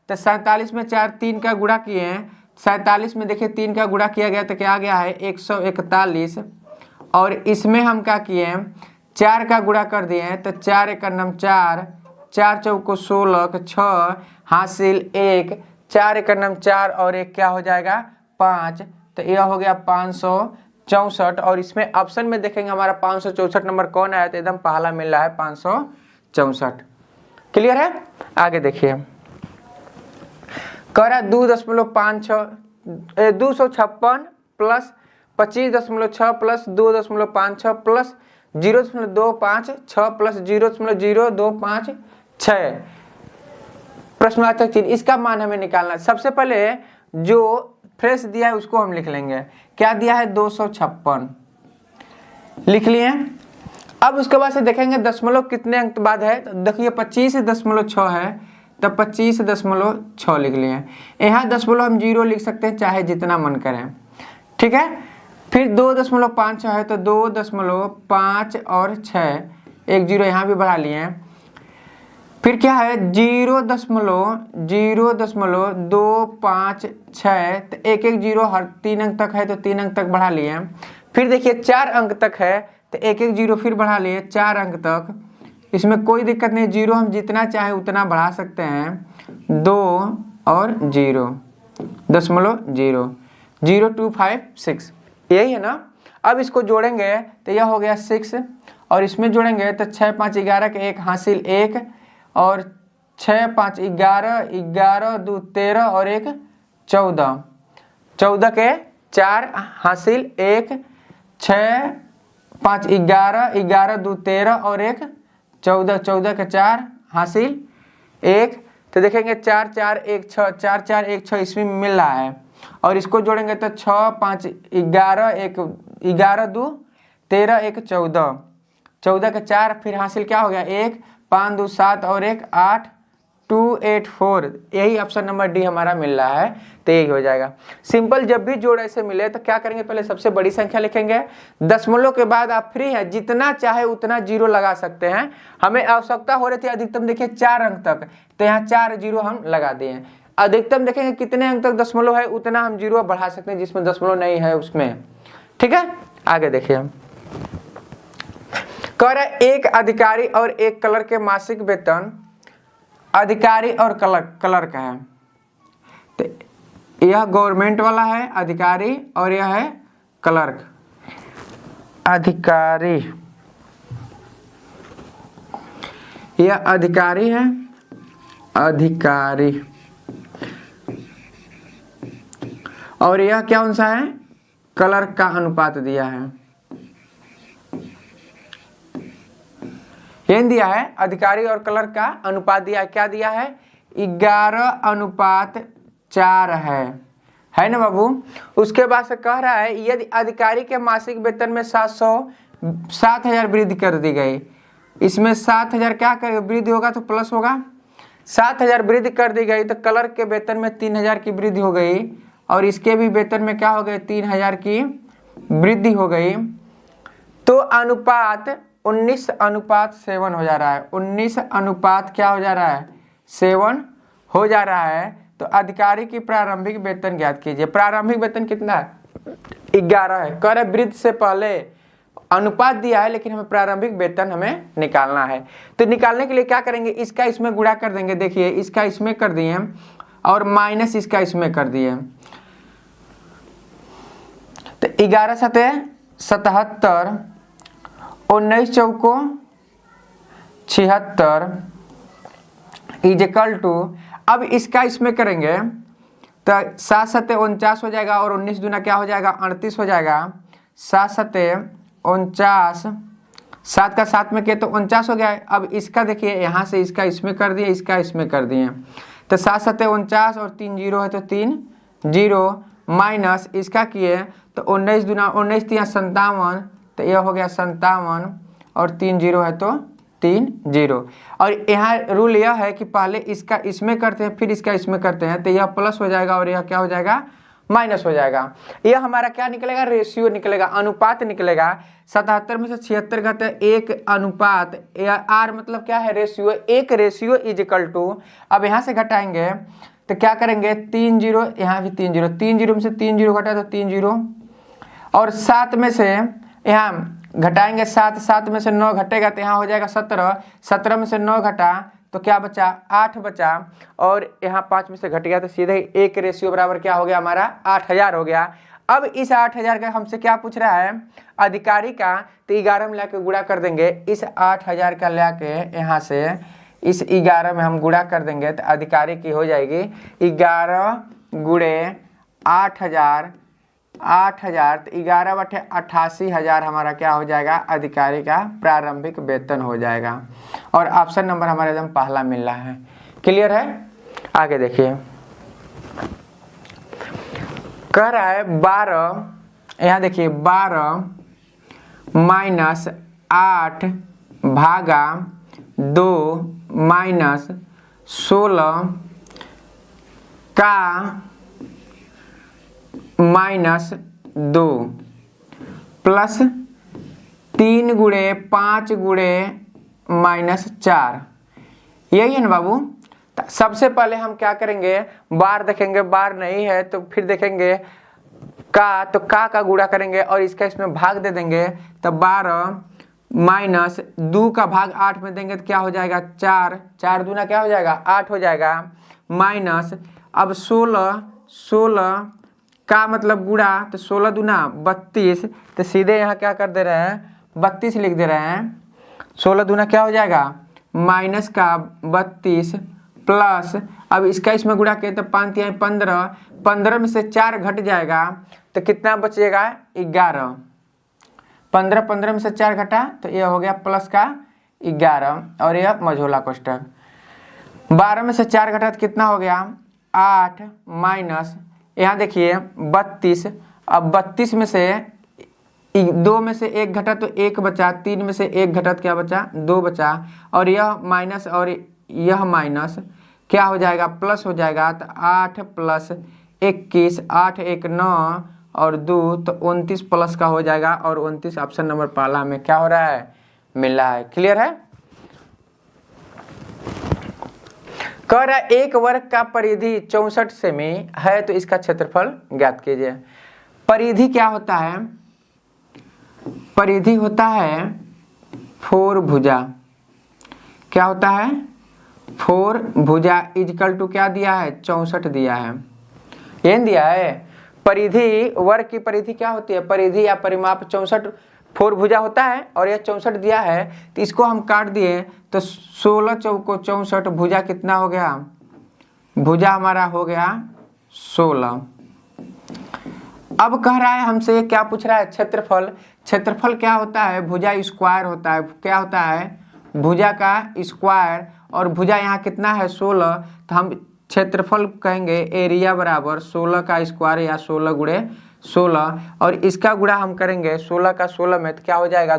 तो 47 में 4 3 का गुणा किए हैं, 47 में देखिए 3 का गुणा किया गया तो क्या आ गया है 141, और इसमें हम क्या किए हैं, 4 का गुणा कर दिए हैं, तो 4 1 4, 4 चौको 16 6 हासिल 1, 4 1 4 और 1 क्या हो जाएगा 5, तो यह हो गया 564। और इसमें ऑप्शन में देखेंगे हमारा 564 नंबर कौन आया, तो एकदम पहला मिल रहा है 564। क्लियर है? आगे देखिए, कह रहा 2.56 प्लस 25.6 प्लस 2.56 प्लस 0.256 प्लस 0.0256 प्रश्नवाचक चिन्ह, इसका मान हमें निकालना है। सबसे पहले जो फ्रेश दिया है उसको हम लिख लेंगे। क्या दिया है, 256 लिख लिए। अब उसके बाद से देखेंगे दशमलव कितने अंक बाद है, तो देखिए 25.6 है, तो 25.6 लिख लिए। यहाँ दशमलव हम 0 लिख सकते हैं, चाहे जितना मन करें, ठीक है। फिर 2.5 है, तो 2.5 और 6, 1 0 यहाँ भी बढ़ा लिए। फिर क्या है 0.256, तो 1 1 0 हर 3 अंक तक है, तो 3 अंक तक बढ़ा लिए। फिर देखिए 4 अंक तक है, तो 1 1 0 फिर बढ़ा लिए 4 अंक तक, इसमें कोई दिक्कत नहीं, 0 हम जितना चाहे उतना बढ़ा सकते हैं, 2 और 0.00256, यही है ना। अब इसको जोड़ेंगे तो यह हो गया 6, और इसमें जोड़ेंगे तो 6 5 11 के 1 हासिल 1, और 6 5 11, 11 2 13 और 1 14, 14 के 4 हासिल 1, 6 5 11, 11 2 13 और 1 14, 14 के 4 हासिल 1। तो देखेंगे 4 4 1 6, 4 4 1 6 इसमें मिल रहा है, और इसको जोड़ेंगे तो 6 5 11 1 11 2 13 1 14, 14 के 4 फिर हासिल क्या हो गया 1, 5 2 7 और 1 8 284, यही ऑप्शन नंबर डी हमारा मिल रहा है, तो यही हो जाएगा। सिंपल, जब भी जोड़ ऐसे मिले तो क्या करेंगे, पहले सबसे बड़ी संख्या लिखेंगे, दशमलव के बाद आप फ्री हैं, जितना चाहे उतना जीरो लगा सकते हैं। हमें आवश्यकता हो रही थी अधिकतम देखिए 4 अंक तक, तो यहाँ 4 जीरो हम लगा दिए। अधिकतम देखेंगे कितने अंक तक दशमलव है उतना हम जीरो बढ़ा सकते हैं, जिसमें दशमलव नहीं है उसमें। ठीक है, आगे देखिए हम कह रहे एक अधिकारी और एक क्लर्क के मासिक वेतन, अधिकारी और क्लर्क का है, तो यह गवर्नमेंट वाला है अधिकारी और यह है क्लर्क। अधिकारी, यह अधिकारी है, अधिकारी, और यह क्या कौन सा है, क्लर्क का अनुपात दिया है, ये दिया है अधिकारी और क्लर्क का अनुपात दिया है। क्या दिया है, 11:4 है ना बाबू। उसके बाद से कह रहा है यदि अधिकारी के मासिक वेतन में 7,000 वृद्धि कर दी गई, इसमें 7,000 क्या कर वृद्धि होगा तो प्लस होगा, 7,000 वृद्धि कर दी गई, तो क्लर्क के वेतन में 3,000 की वृद्धि हो गई और इसके भी वेतन में क्या हो गई, 3,000 की वृद्धि हो गई, तो अनुपात 19:7 हो जा रहा है। 19 अनुपात क्या हो जा रहा है, 7 हो जा रहा है। तो अधिकारी की प्रारंभिक वेतन ज्ञात कीजिए। प्रारंभिक वेतन कितना है, 11 है। कह रहे वृद्धि से पहले अनुपात दिया है, लेकिन हमें प्रारंभिक वेतन हमें निकालना है। तो निकालने के लिए क्या करेंगे, इसका इसमें गुणा कर देंगे। देखिए इसका इसमें कर दिए और माइनस इसका इसमें कर दिए, तो 11 × 77, 19 चौको 76 इक्वल टू, अब इसका इसमें करेंगे तो 7 × 49 हो जाएगा और 19 दूना क्या हो जाएगा, 38 हो जाएगा। 7 × 49, 7 का 7 में किए तो 49 हो गया है। अब इसका देखिए यहाँ से इसका इसमें कर दिए, इसका इसमें कर दिए, तो 7 × 49 और 3 जीरो है तो 3 जीरो, माइनस इसका किए तो 19 दूना 19 × 57, तो यह हो गया 57 और 3 जीरो है तो 3 जीरो। और यहाँ रूल यह है कि पहले इसका इसमें करते हैं फिर इसका इसमें करते हैं, तो यह प्लस हो जाएगा और यह क्या हो जाएगा, माइनस हो जाएगा। यह हमारा क्या निकलेगा, रेशियो निकलेगा, अनुपात निकलेगा। 77 में से 76 घटे 1 अनुपात, आर मतलब क्या है, ratio, 1 ratio is equal to, अब यहाँ से घटाएंगे तो क्या करेंगे, 3 जीरो, यहाँ भी 3 जीरो, 3 जीरो में से 3 जीरो घटा तो 3 जीरो, और 7 में से यहाँ घटाएंगे 7, 7 में से 9 घटेगा तो यहाँ हो जाएगा 17, 17 में से 9 घटा तो क्या बचा, 8 बचा, और यहाँ 5 में से घट गया तो सीधे 1 रेशियो बराबर क्या हो गया हमारा, 8,000 हो गया। अब इस 8,000 का हमसे क्या पूछ रहा है, अधिकारी का, तो 11 में लाके गुणा कर देंगे। इस 8,000 का लाके यहाँ से इस 11 में हम गुणा कर देंगे तो अधिकारी की हो जाएगी 11 × 8,000, 8,000, तो 11/88,000 हमारा क्या हो जाएगा, अधिकारी का प्रारंभिक वेतन हो जाएगा। और ऑप्शन नंबर हमारे एकदम पहला मिल रहा है। क्लियर है, आगे देखिए कह रहा है 12, यहाँ देखिए 12 - 8 भागा 2 - 16 का -2 प्लस 3 × 5 × -4, यही है ना बाबू। सबसे पहले हम क्या करेंगे, बार देखेंगे, बार नहीं है तो फिर देखेंगे का, तो का गुणा करेंगे और इसका इसमें भाग दे देंगे, तो 12 - 2 का भाग 8 में देंगे तो क्या हो जाएगा, 4, 4 दूना क्या हो जाएगा, 8 हो जाएगा, माइनस अब 16 का मतलब गुणा, तो 16 दूना 32, तो सीधे यहाँ क्या कर दे रहे हैं, 32 लिख दे रहे हैं। 16 दूना क्या हो जाएगा, माइनस का 32 प्लस, अब इसका इसमें गुणा किए तो 5 × 15, 15 में से 4 घट जाएगा तो कितना बचेगा, 11, 15 में से 4 घटा तो यह हो गया प्लस का 11, और यह मझोला कोष्ठक। 12 में से 4 घटा तो कितना हो गया, 8, माइनस यहाँ देखिए 32, अब 32 में से 2 में से 1 घटा तो 1 बचा, 3 में से 1 घटा तो क्या बचा, 2 बचा, और यह माइनस और यह माइनस क्या हो जाएगा, प्लस हो जाएगा। तो 8 + 21, 8 1 9 और 2 तो 29 प्लस का हो जाएगा और 29 ऑप्शन नंबर पहला में क्या हो रहा है, मिल रहा है। क्लियर है। कह रहा है एक वर्ग का परिधि 64 सेमी है तो इसका क्षेत्रफल ज्ञात कीजिए। परिधि क्या होता है, परिधि होता है 4 भुजा। क्या होता है, 4 भुजा इक्वल टू क्या दिया है, 64 दिया है, ये दिया है। परिधि, वर्ग की परिधि क्या होती है, परिधि या परिमाप 64 4 भुजा होता है और यह 64 दिया है। तो इसको हम काट दिए तो 16 चौको 64, भुजा कितना हो गया, भुजा हमारा हो गया 16। अब कह रहा है हमसे, ये क्या पूछ रहा है, क्षेत्रफल। क्षेत्रफल क्या होता है, भुजा स्क्वायर होता है। क्या होता है, भुजा का स्क्वायर, और भुजा यहाँ कितना है 16, तो हम क्षेत्रफल कहेंगे एरिया बराबर 16 का स्क्वायर या 16 गुणे 16, और इसका गुणा हम करेंगे 16 का 16 में तो क्या हो जाएगा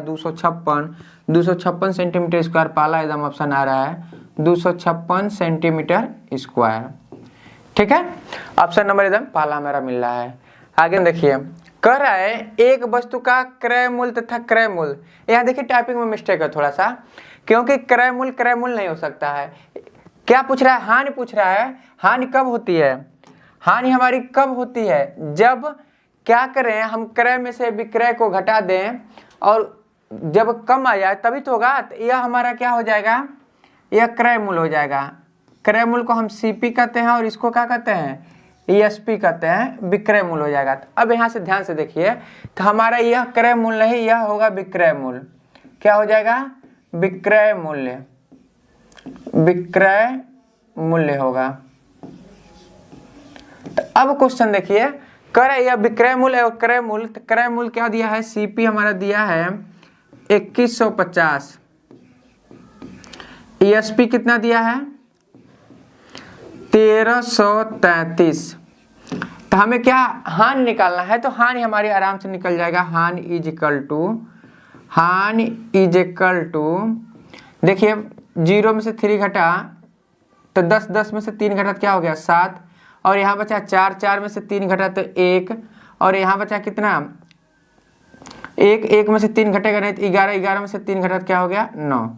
256 सेंटीमीटर स्क्वायर। पहला एकदम ऑप्शन आ रहा है 256 सेंटीमीटर स्क्वायर। ठीक है, ऑप्शन नंबर एकदम पहला मेरा मिल रहा है। आगे देखिए, कह रहा है एक वस्तु का क्रय मूल्य तथा क्रय मूल्य। यहाँ देखिए टाइपिंग में मिस्टेक है थोड़ा सा, क्योंकि क्रय मूल्य नहीं हो सकता है। क्या पूछ रहा है, हानि पूछ रहा है। हानि कब होती है, हानि हमारी कब होती है, जब क्या करें हम क्रय में से विक्रय को घटा दें और जब कम आ जाए तभी तो होगा। तो यह हमारा क्या हो जाएगा, यह क्रय मूल्य हो जाएगा। क्रय मूल्य को हम सीपी कहते हैं और इसको क्या कहते हैं, ईएसपी कहते हैं, विक्रय मूल्य हो जाएगा। तो अब यहाँ से ध्यान से देखिए, तो हमारा यह क्रय मूल्य नहीं, यह होगा विक्रय मूल्य। क्या हो जाएगा, विक्रय मूल्य, विक्रय मूल्य होगा। तो अब क्वेश्चन देखिए, कह रहा है यह विक्रय मूल्य और क्रय मूल्य। तो क्रय मूल्य क्या दिया है, सीपी हमारा दिया है 2150, ईएसपी कितना दिया है 1333। तो हमें क्या हानि निकालना है, तो हानि हमारी आराम से निकल जाएगा। हानि इज इक्वल टू देखिए 0 में से 3 घटा तो 10, 10 में से 3 घटा तो क्या हो गया 7, और यहाँ बचा 4, 4 में से 3 घटा तो 1, और यहाँ बचा कितना 1, 1 में से 3 घटेगा नहीं तो 11, 11 में से 3 घटा तो क्या हो गया 9,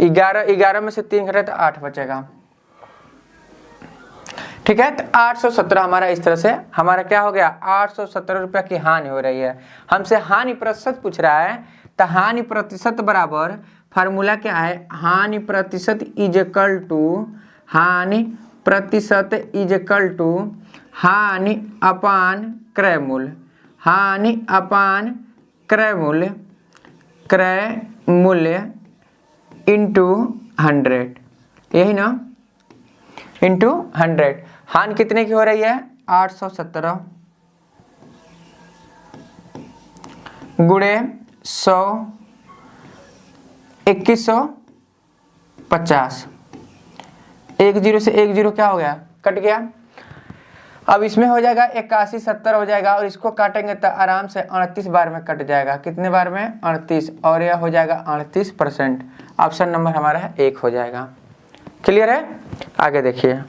11, 11 में से 3 घटा तो 8 बचेगा। ठीक है, तो 817 हमारा इस तरह से हमारा क्या हो गया, 817 रुपया की हानि हो रही है। हमसे हानि प्रतिशत पूछ रहा है, तो हानि प्रतिशत बराबर फार्मूला क्या है, हानि प्रतिशत इज इक्वल टू हानि अपान क्रय मूल्य, हानि अपान क्रय मूल्य इंटू 100, यही ना, इंटू 100। हानि कितने की हो रही है 817 गुणे 100 2150, 1 0 से 1 0 क्या हो गया, कट गया। अब इसमें हो जाएगा 81 70 हो जाएगा, और इसको काटेंगे तो आराम से 38 बार में कट जाएगा। कितने बार में 38, और यह हो जाएगा 38%। ऑप्शन नंबर हमारा है 1 हो जाएगा। क्लियर है। आगे देखिए,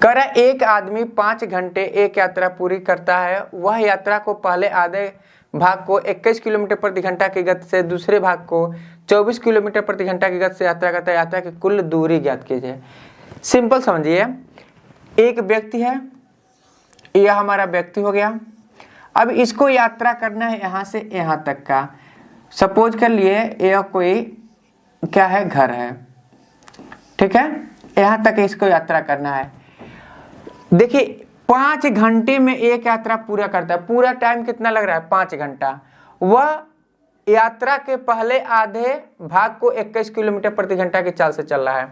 कह रहा है एक आदमी 5 घंटे एक यात्रा पूरी करता है। वह यात्रा को पहले आधे भाग को 21 किलोमीटर प्रति घंटा की गति से, दूसरे भाग को 24 किलोमीटर प्रति घंटा की गति से यात्रा करता है। यात्रा की कुल दूरी ज्ञात कीजिए। सिंपल समझिए, एक व्यक्ति है, यह हमारा व्यक्ति हो गया। अब इसको यात्रा करना है यहाँ से यहाँ तक का। सपोज कर लिए यह कोई क्या है, घर है, ठीक है, यहाँ तक इसको यात्रा करना है। देखिए 5 घंटे में एक यात्रा पूरा करता है। पूरा टाइम कितना लग रहा है 5 घंटा। वह यात्रा के पहले आधे भाग को 21 किलोमीटर प्रति घंटा की चाल से चल रहा है।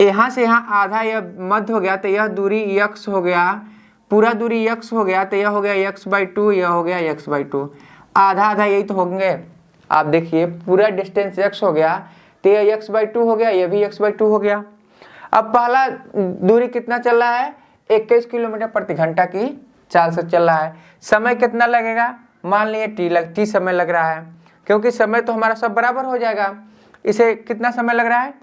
यहाँ से यहाँ आधा यह मध्य हो गया तो यह दूरी x हो गया, पूरा दूरी x हो गया तो यह हो गया x/2, यह हो गया x/2। आधा आधा यही तो होंगे। आप देखिए पूरा डिस्टेंस x हो गया तो यह x/2 हो गया, यह भी x/2 हो गया। अब पहला दूरी कितना चल रहा है 21 किलोमीटर प्रति घंटा की चाल से चल रहा है। समय कितना लगेगा, मान लिए t समय लग रहा है, क्योंकि समय तो हमारा सब बराबर हो जाएगा। इसे कितना समय लग रहा है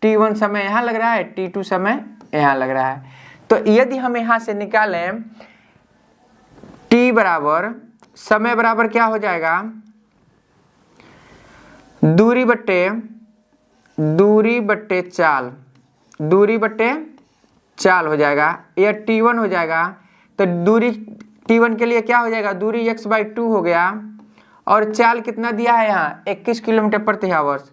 T1 समय यहाँ लग रहा है, T2 समय यहाँ लग रहा है। तो यदि हम यहाँ से निकालें T बराबर समय बराबर क्या हो जाएगा, दूरी बट्टे चाल हो जाएगा, यह T1 हो जाएगा। तो दूरी T1 के लिए क्या हो जाएगा, दूरी x/2 हो गया और चाल कितना दिया है यहाँ 21 किलोमीटर प्रति आवर्स,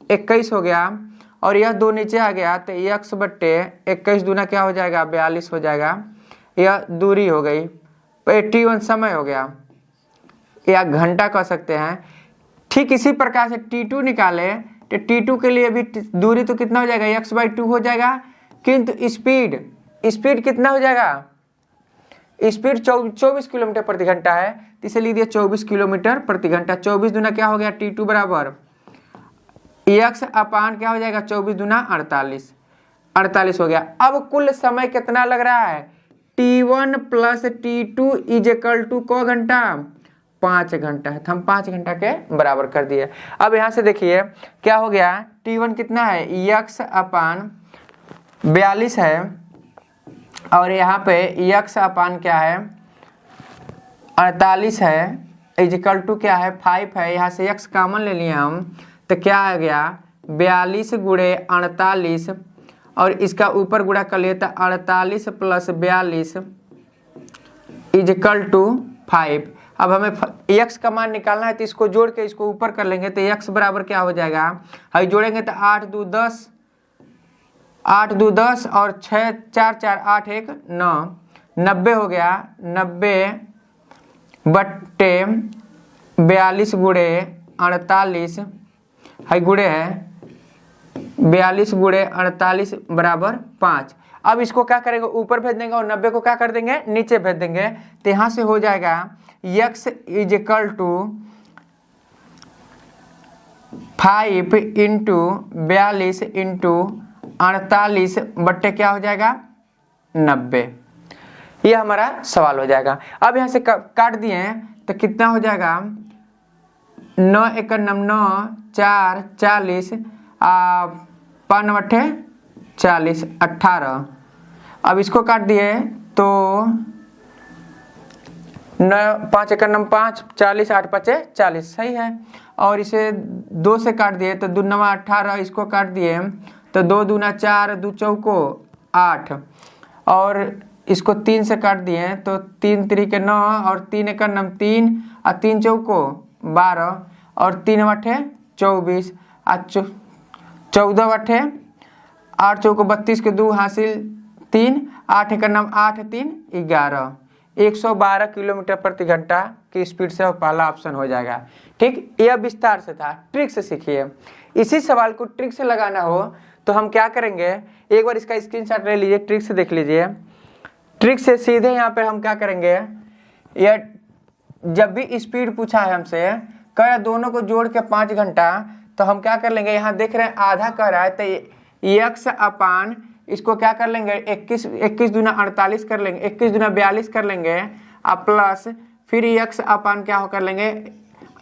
21 हो गया और यह 2 नीचे आ गया तो x/21 दूना क्या हो जाएगा 42 हो जाएगा। यह दूरी हो गई, T1 समय हो गया या घंटा कह सकते हैं। ठीक इसी प्रकार से T2 निकाले तो T2 के लिए भी दूरी तो कितना हो जाएगा x/2 हो जाएगा, किंतु स्पीड कितना हो जाएगा, स्पीड 24 किलोमीटर प्रति घंटा है, तो इसे लिख दिया 24 किलोमीटर प्रति घंटा। 24 दूना क्या हो गया T2 बराबर x अपान क्या हो जाएगा 24 दूना 48 हो गया। अब कुल समय कितना लग रहा है T1 plus T2 is equal to को घंटा 5 घंटा है, तो हम 5 घंटा के बराबर कर दिए। अब यहाँ से देखिए क्या हो गया, T1 कितना है x अपान 42 है और यहाँ पे x अपान क्या है 48 है, इजिकल टू क्या है 5 है, यहाँ से x कॉमन ले लिए हम तो क्या आ गया 42 गुणे 48 और इसका ऊपर गुणा कर लिए तो 48 प्लस 42 इजिकल टू 5। अब हमें x का मान निकालना है तो इसको जोड़ के इसको ऊपर कर लेंगे तो x बराबर क्या हो जाएगा, हम जोड़ेंगे तो 8 2 10 और 6 4 4 8 1 9 90 हो गया। 90 बट्टे 42 गुणे 48 है गुणे है 42 गुणे 48 बराबर 5। अब इसको क्या करेंगे ऊपर भेज देंगे और 90 को क्या कर देंगे नीचे भेज देंगे, तो यहाँ से हो जाएगा x is equal to 5 into 42 into 48 बट्टे क्या हो जाएगा 90। ये हमारा सवाल हो जाएगा। अब यहाँ से काट दिए तो कितना हो जाएगा 9 × 9 4 40 5 × 40 18। अब इसको काट दिए तो 5 × 9 5 40 8 5 40 सही है। और इसे 2 से काट दिए तो 2 9 18, इसको काट दिए तो 2 दूना 4 2 चौको 8 और इसको 3 से काट दिए तो 3 3 के 9 और 3 1 9 3 और 3 चौको 12 और 3 8 24 14 8 8 चौको 32 के 2 हासिल 3 8 1 9 8 3 11 112 किलोमीटर प्रति घंटा की स्पीड से पहला ऑप्शन हो जाएगा। ठीक, यह विस्तार से था, ट्रिक से सीखिए। इसी सवाल को ट्रिक से लगाना हो तो हम क्या करेंगे, एक बार इसका स्क्रीनशॉट ले लीजिए, ट्रिक से देख लीजिए। ट्रिक से सीधे यहाँ पे हम क्या करेंगे, यह जब भी स्पीड पूछा है हमसे कह दोनों को जोड़ के 5 घंटा, तो हम क्या कर लेंगे, यहाँ देख रहे हैं आधा कह रहा है तो x अपान इसको क्या कर लेंगे 21 दूना 48 कर लेंगे, 21 दूना 42 कर लेंगे अब प्लस फिर x अपान क्या हो कर लेंगे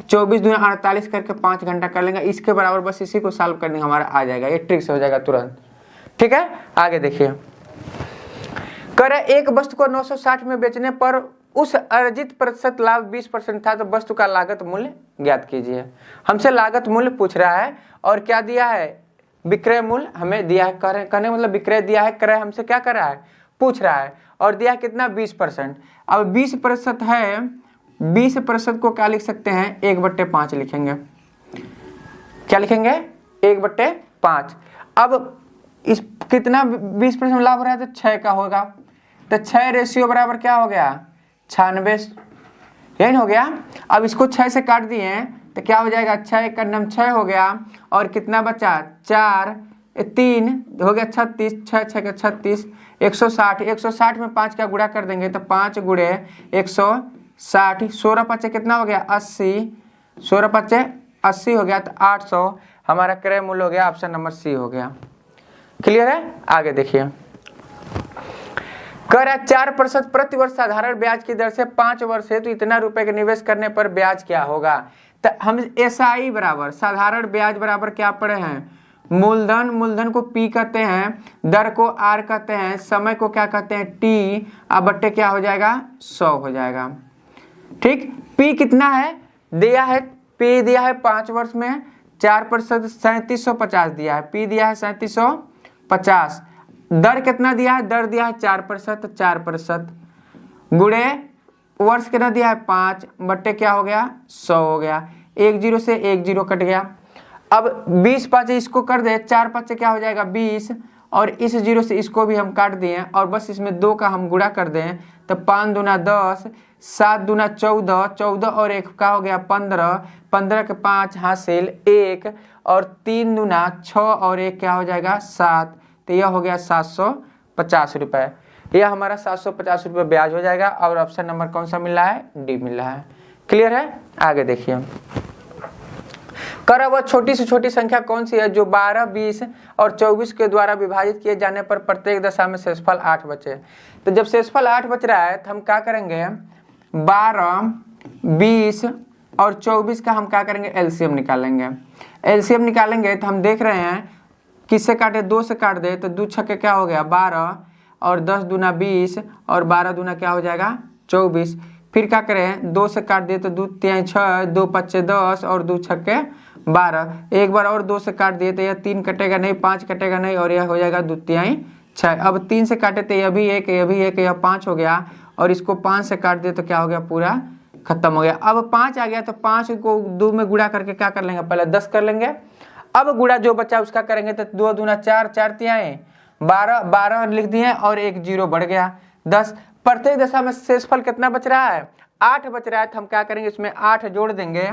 24 दूना 48 करके 5 घंटा कर लेंगे। इसके बराबर बस इसी को सॉल्व करने हमारा आ जाएगा, ये ट्रिक से हो जाएगा तुरंत। ठीक है, आगे देखिए। कह रहे एक वस्तु को 960 में बेचने पर उस अर्जित प्रतिशत लाभ 20% था, तो वस्तु का लागत मूल्य ज्ञात कीजिए। हमसे लागत मूल्य पूछ रहा है और क्या दिया है विक्रय मूल्य हमें दिया है, कहने मतलब विक्रय दिया है, क्रय हमसे क्या कर रहा है पूछ रहा है और दिया है कितना 20%। अब 20% है, 20% को क्या लिख सकते हैं 1/5 लिखेंगे। क्या लिखेंगे 1/5। अब इस कितना 20% लाभ हो रहा है तो 6 का होगा, तो 6 रेशियो बराबर क्या हो गया 96, यही हो गया। अब इसको 6 से काट दिए तो क्या हो जाएगा 6 × 9 6 हो गया और कितना बचा 4 3 हो गया 36, 6 6 के 36 160। 160 में 5 का गुणा कर देंगे तो 5 गुणे 160, 16 5 कितना हो गया 80, 16 5 80 हो गया तो 800 हमारा क्रय मूल्य हो गया, ऑप्शन नंबर सी हो गया। क्लियर है, आगे देखिए। कह रहा 4% प्रति वर्ष साधारण ब्याज की दर से 5 वर्ष है तो इतना रुपए के निवेश करने पर ब्याज क्या होगा। तो हम SI बराबर साधारण ब्याज बराबर क्या पढ़े हैं मूलधन, मूलधन को P कहते हैं, दर को R कहते हैं, समय को क्या कहते हैं T, अब बट्टे क्या हो जाएगा 100 हो जाएगा। ठीक, P कितना है दिया है, P दिया है 5 वर्ष में 4%, 3750 दिया है, P दिया है 3750, दर कितना दिया है, दर दिया है 4%, 4% गुणे वर्ष कितना दिया है 5 बट्टे क्या हो गया 100 हो गया, 1 0 से 1 0 कट गया। अब 20 5 इसको कर दे, 4 5 से क्या हो जाएगा 20, और इस 0 से इसको भी हम काट दिए और बस इसमें 2 का हम गुणा कर दें तो 5 दूना 10, 7 दूना 14, 14 और 1 का हो गया 15, 15 के 5 हासिल 1, और 3 दूना 6 और 1 क्या हो जाएगा 7, तो यह हो गया 750 रुपये। यह हमारा 750 रुपये ब्याज हो जाएगा। और ऑप्शन नंबर कौन सा मिल रहा है, डी मिल रहा है। क्लियर है, आगे देखिए। वह छोटी से छोटी संख्या कौन सी है जो 12, 20 और 24 के द्वारा विभाजित किए जाने पर प्रत्येक दशा में शेषफल 8 बचे। तो जब शेषफल 8 बच रहा है तो हम क्या करेंगे, 12, 20 और 24 का हम क्या करेंगे एलसीएम निकालेंगे। एलसीएम निकालेंगे तो हम देख रहे हैं किससे काटे, 2 से काट दे तो 2 छक्के क्या हो गया 12, और 10 दूना 20 और 12 दूना क्या हो जाएगा 24। फिर क्या करें, 2 से काट दिए तो 2 3 6, 2 5 10 और 2 छक्के 12, एक बार और 2 से काट दिए तो यह 3 कटेगा नहीं, 5 कटेगा नहीं और यह हो जाएगा 2 3 6। अब 3 से काटे तो यह भी 1, यह भी 1, यह 5 हो गया, और इसको 5 से काट दिए तो क्या हो गया पूरा खत्म हो गया। अब 5 आ गया तो 5 को 2 में गुणा करके क्या कर लेंगे, पहले 10 कर लेंगे। अब गुणा जो बचा उसका करेंगे तो 2 दूना 4, 4 3 12, 12 लिख दिए और 1 0 बढ़ गया 10। प्रत्येक दशा में शेषफल कितना बच रहा है 8 बच रहा है, तो हम क्या करेंगे इसमें 8 जोड़ देंगे।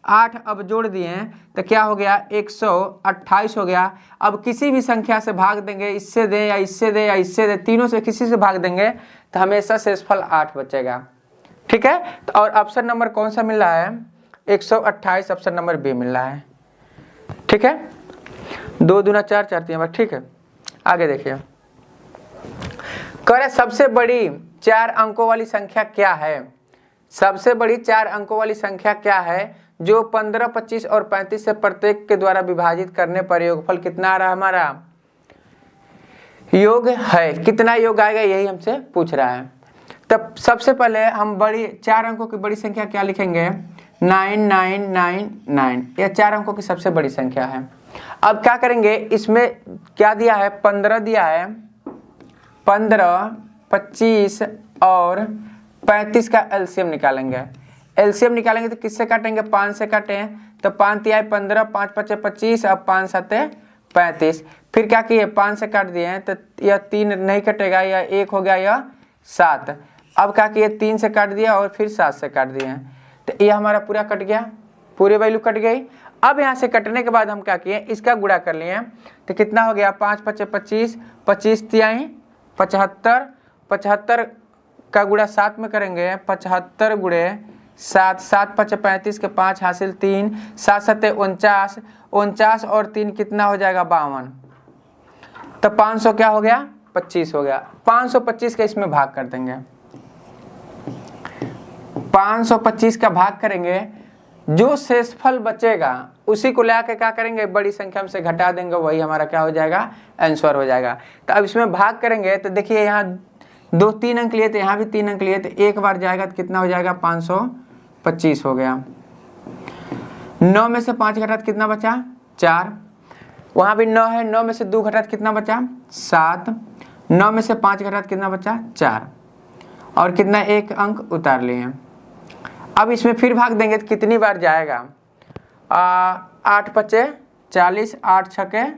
8 अब जोड़ दिए तो क्या हो गया 128 हो गया। अब किसी भी संख्या से भाग देंगे, इससे दें या इससे दें या इससे दें, तीनों से किसी से भाग देंगे तो हमेशा शेषफल 8 बचेगा। ठीक है, तो और ऑप्शन नंबर कौन सा मिल रहा है 128, ऑप्शन नंबर बी मिल रहा है। ठीक है, 2 दूना 4, 4 3 बार। ठीक है, आगे देखिए। कह रहे सबसे बड़ी 4 अंकों वाली संख्या क्या है, सबसे बड़ी 4 अंकों वाली संख्या क्या है जो 15, 25 और 35 से प्रत्येक के द्वारा विभाजित करने पर योगफल कितना आ रहा है, हमारा योग है, कितना योग आएगा यही हमसे पूछ रहा है। तब सबसे पहले हम बड़ी 4 अंकों की बड़ी संख्या क्या लिखेंगे 9999, यह 4 अंकों की सबसे बड़ी संख्या है। अब क्या करेंगे, इसमें क्या दिया है 15 दिया है, 15, 25 और 35 का एलसीएम निकालेंगे। एलसीएम निकालेंगे तो किससे काटेंगे, 5 से काटें तो 5 तिहाई 15, 5 5 25, अब 5 7 35। फिर क्या किए 5 से काट दिए तो यह 3 नहीं कटेगा, यह 1 हो गया, यह 7। अब क्या किए 3 से काट दिया और फिर 7 से काट दिए तो यह हमारा पूरा कट गया, पूरी वैल्यू कट गई। अब यहाँ से कटने के बाद हम क्या किए, इसका गुणा कर लिए तो कितना हो गया 5 5 25, 25 तिहाई 75, 75 का गुणा 7 में करेंगे, 75 गुणे 7, 7 5 35 के 5 हासिल 3, 7 7 49, 49 और 3 कितना हो जाएगा 52, तो 500 क्या हो गया 25 हो गया। 525 का इसमें भाग कर देंगे, 525 का भाग करेंगे, जो शेषफल बचेगा उसी को लेकर क्या करेंगे बड़ी संख्या में से घटा देंगे, वही हमारा क्या हो जाएगा आंसर हो जाएगा। तो अब इसमें भाग करेंगे तो देखिए यहाँ 2 3 अंक लिए थे, यहाँ भी 3 अंक लिए थे, एक बार जाएगा तो कितना हो जाएगा 525 हो गया। 9 में से 5 घटा कितना बचा 4, वहाँ भी 9 है, 9 में से 2 घटा कितना बचा 7, 9 में से 5 घटा कितना बचा 4, और कितना 1 अंक उतार लिए। अब इसमें फिर भाग देंगे तो कितनी बार जाएगा 8 5 40, 8 6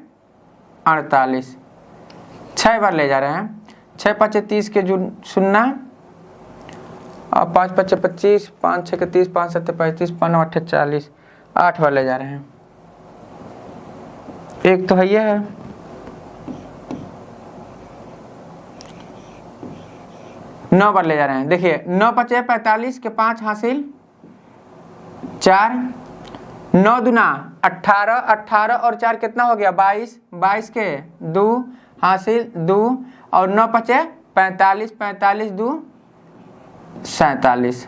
48, 6 बार ले जा रहे हैं। 6 5 30 के जो 0, 5 5 25, 5 6 30, 5 7 35, 5 8 40, 8 बार ले जा रहे हैं। एक तो है ये है, नौ बार ले जा रहे हैं। देखिए 9 5 45 के 5 हासिल 4, 9 दूना 18, 18 और 4 कितना हो गया 22, 22 के 2 हासिल 2, और 9 5 45, 45 2 47।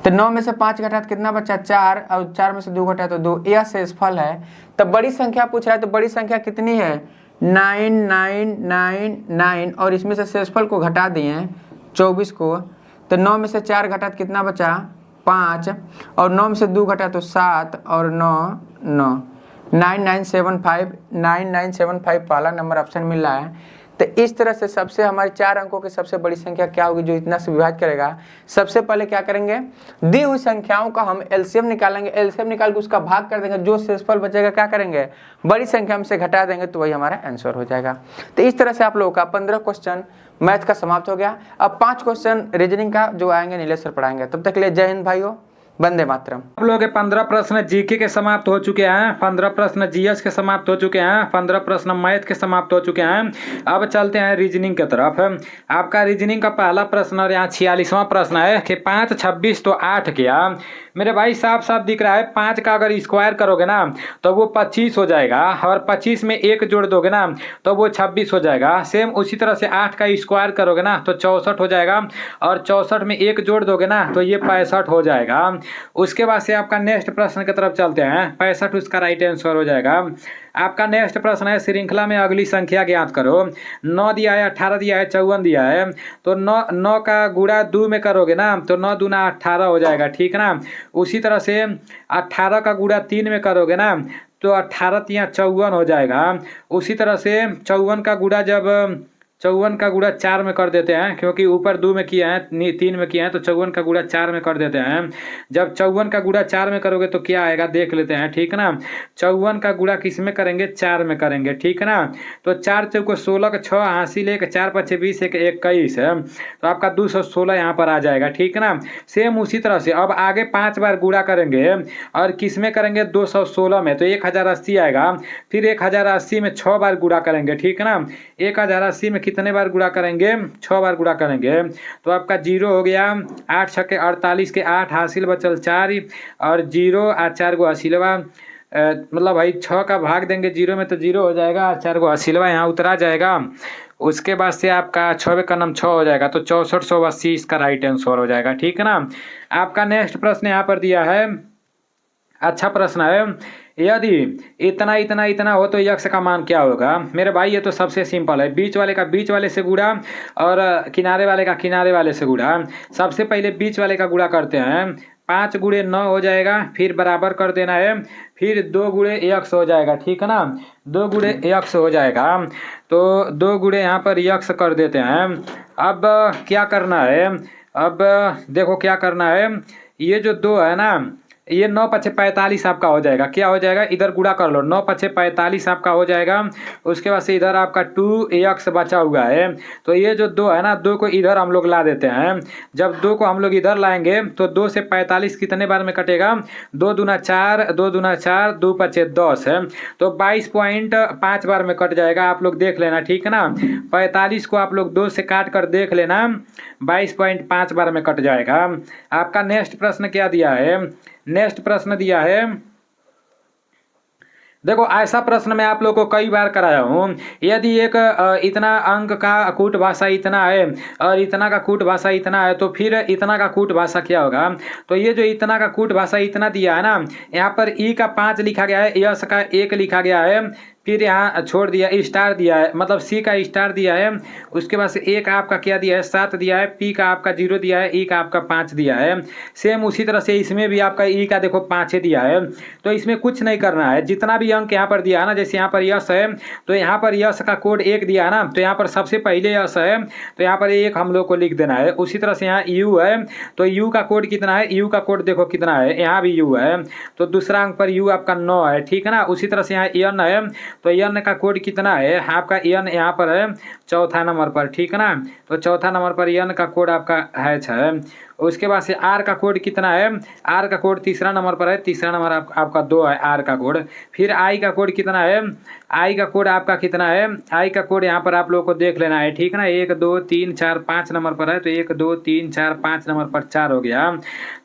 तो 9 में से 5 घटा तो कितना बचा 4, और 4 में से 2 घटा तो 2, यह शेषफल है। तो बड़ी संख्या पूछ रहा है, तो बड़ी संख्या कितनी है 9999, और इसमें से शेषफल को घटा दिए 24 को। तो 9 में से 4 घटा तो कितना बचा 5, और 9 में से 2 घटा तो 7, और 9 9 9975 पहला नंबर ऑप्शन मिल रहा है। तो इस तरह से सबसे हमारे 4 अंकों की सबसे बड़ी संख्या क्या होगी जो इतना से विभाजित करेगा। सबसे पहले क्या करेंगे, दी हुई संख्याओं का हम एलसीएम निकालेंगे, एलसीएम निकाल के उसका भाग कर देंगे, जो शेषफल बचेगा क्या करेंगे बड़ी संख्या में से घटा देंगे, तो वही हमारा आंसर हो जाएगा। तो इस तरह से आप लोगों का 15 क्वेश्चन मैथ का समाप्त हो गया। अब 5 क्वेश्चन रीजनिंग का जो आएंगे नीलेश सर पढ़ाएंगे। तब तक के लिए जय हिंद भाइयों, वंदे मातरम। आप लोगों के 15 प्रश्न जीके के समाप्त हो चुके हैं, 15 प्रश्न जीएस के समाप्त हो चुके हैं, 15 प्रश्न मैथ के समाप्त हो चुके हैं। अब चलते हैं रीजनिंग की तरफ। आपका रीजनिंग का पहला प्रश्न और यहाँ 46वां प्रश्न है कि 5 26 तो 8 किया। मेरे भाई साफ साफ दिख रहा है 5 का अगर स्क्वायर करोगे ना तो वो 25 हो जाएगा, और 25 में 1 जोड़ दोगे ना तो वो 26 हो जाएगा। सेम उसी तरह से 8 का स्क्वायर करोगे ना तो 64 हो जाएगा, और 64 में 1 जोड़ दोगे ना तो ये 65 हो जाएगा। उसके बाद से आपका नेक्स्ट प्रश्न की तरफ चलते हैं। 65 उसका राइट आंसर हो जाएगा। आपका नेक्स्ट प्रश्न है श्रृंखला में अगली संख्या ज्ञात करो। 9 दिया है, 18 दिया है, 54 दिया है। तो 9 का गुणा 2 में करोगे ना तो 9 दूना 18 हो जाएगा, ठीक ना। उसी तरह से 18 का गुणा 3 में करोगे ना तो 18 तिया 54 हो जाएगा। उसी तरह से 54 का गुणा जब 54 का गुणा 4 में कर देते हैं, क्योंकि ऊपर 2 में किया है 3 में किया है, तो 54 का गुणा 4 में कर देते हैं। जब 54 का गुणा 4 में करोगे तो क्या आएगा देख लेते हैं, ठीक ना। 54 का गुणा किस में करेंगे 4 में करेंगे, ठीक ना। तो 4 चौको 16 का 6 हासिल है, 4 5 20 1 21 है, तो आपका 216 यहाँ पर आ जाएगा, ठीक ना। सेम उसी तरह से अब आगे 5 बार गुणा करेंगे, और किस में करेंगे 216 में, तो 1080 आएगा। फिर 1080 में 6 बार गुणा करेंगे, ठीक ना। 1080 में कितने बार गुणा करेंगे 6 बार गुणा करेंगे, तो आपका 0 हो गया। 8 छके 48 के 8 हासिल बचल 4, और 0 और 4 को हासिलवा, मतलब भाई 6 का भाग देंगे 0 में तो 0 हो जाएगा, 4 को हासिलवा यहाँ उतरा जाएगा। उसके बाद से आपका 6 का नम 6 हो जाएगा, तो 6480 इसका राइट आंसर हो जाएगा, ठीक है ना। आपका नेक्स्ट प्रश्न यहाँ पर दिया है, अच्छा प्रश्न है। यदि इतना इतना इतना हो तो यक्ष का मान क्या होगा। मेरे भाई ये तो सबसे सिंपल है, बीच वाले का बीच वाले से गुणा और किनारे वाले का किनारे वाले से गुणा। सबसे पहले बीच वाले का गुणा करते हैं, 5 गुणे 9 हो जाएगा, फिर बराबर कर देना है, फिर 2 गुणे यक्ष हो जाएगा, ठीक है ना। 2 गुणे यक्ष हो जाएगा, तो 2 गुणे यहाँ पर यक्ष कर देते हैं। अब क्या करना है, अब देखो क्या करना है, ये जो 2 है ना, ये 9 5 45 आपका हो जाएगा। क्या हो जाएगा, इधर गुणा कर लो, 9 5 45 आपका हो जाएगा। उसके बाद से इधर आपका 2x बचा हुआ है, तो ये जो 2 है ना, 2 को इधर हम लोग ला देते हैं। जब 2 को हम लोग इधर लाएंगे तो 2 से 45 कितने बार में कटेगा, 2 दूना 4, 2 दूना 4, 2 5 10 है, तो 22.5 बार में कट जाएगा। आप लोग देख लेना, ठीक है ना। 45 को आप लोग 2 से काट कर देख लेना, 22.5 बार में कट जाएगा। आपका नेक्स्ट प्रश्न क्या दिया है, नेक्स्ट प्रश्न दिया है, देखो ऐसा प्रश्न मैं आप लोगों को कई बार कराया हूँ। यदि एक इतना अंक का कूट भाषा इतना है और इतना का कूट भाषा इतना है, तो फिर इतना का कूट भाषा क्या होगा। तो ये जो इतना का कूट भाषा इतना दिया है ना, यहाँ पर ई का 5 लिखा गया है, यस का 1 लिखा गया है, फिर यहाँ छोड़ दिया स्टार दिया है, मतलब सी का स्टार दिया है। उसके बाद से एक आपका क्या दिया है 7 दिया है, पी का आपका 0 दिया है, ई का आपका 5 दिया है। सेम उसी तरह से इसमें भी आपका ई का देखो 5 दिया है। तो इसमें कुछ नहीं करना है, जितना भी अंक यहाँ पर दिया है ना, जैसे यहाँ पर यस है तो यहाँ पर यस का कोड 1 दिया है ना, तो यहाँ पर सबसे पहले यस है तो यहाँ पर 1 हम लोग को लिख देना है। उसी तरह से यहाँ यू है तो यू का कोड कितना है, यू का कोड देखो कितना है, यहाँ भी यू है, तो दूसरा अंक पर यू आपका 9 है, ठीक है ना। उसी तरह से यहाँ एन है तो एन का कोड कितना है, आपका एन यहाँ पर है चौथा नंबर पर, ठीक है ना। तो चौथा नंबर पर एन का कोड आपका है 6। उसके बाद से आर का कोड कितना है, आर का कोड तीसरा नंबर पर है, तीसरा नंबर आपका 2 है आर का कोड। फिर आई का कोड कितना है, आई का कोड आपका कितना है, आई का कोड यहाँ पर आप लोगों को देख लेना है, ठीक है ना। 1 2 3 4 5 नंबर पर है, तो 1 2 3 4 5 नंबर पर 4 हो गया।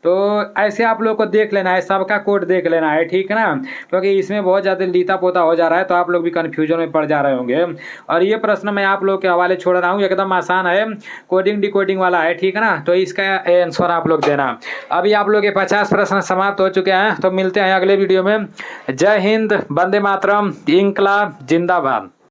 तो ऐसे आप लोगों को देख लेना है, सबका कोड देख लेना है, ठीक है ना, क्योंकि इसमें बहुत ज़्यादा लीता पोता हो जा रहा है तो आप लोग भी कन्फ्यूजन में पड़ जा रहे होंगे। और ये प्रश्न मैं आप लोग के हवाले छोड़ रहा हूँ, एकदम आसान है, कोडिंग डिकोडिंग वाला है, ठीक है ना। तो इसका आंसर आप लोग देना। अभी आप लोग के 50 प्रश्न समाप्त हो चुके हैं, तो मिलते हैं अगले वीडियो में। जय हिंद, वंदे मातरम, इंकलाब जिंदाबाद।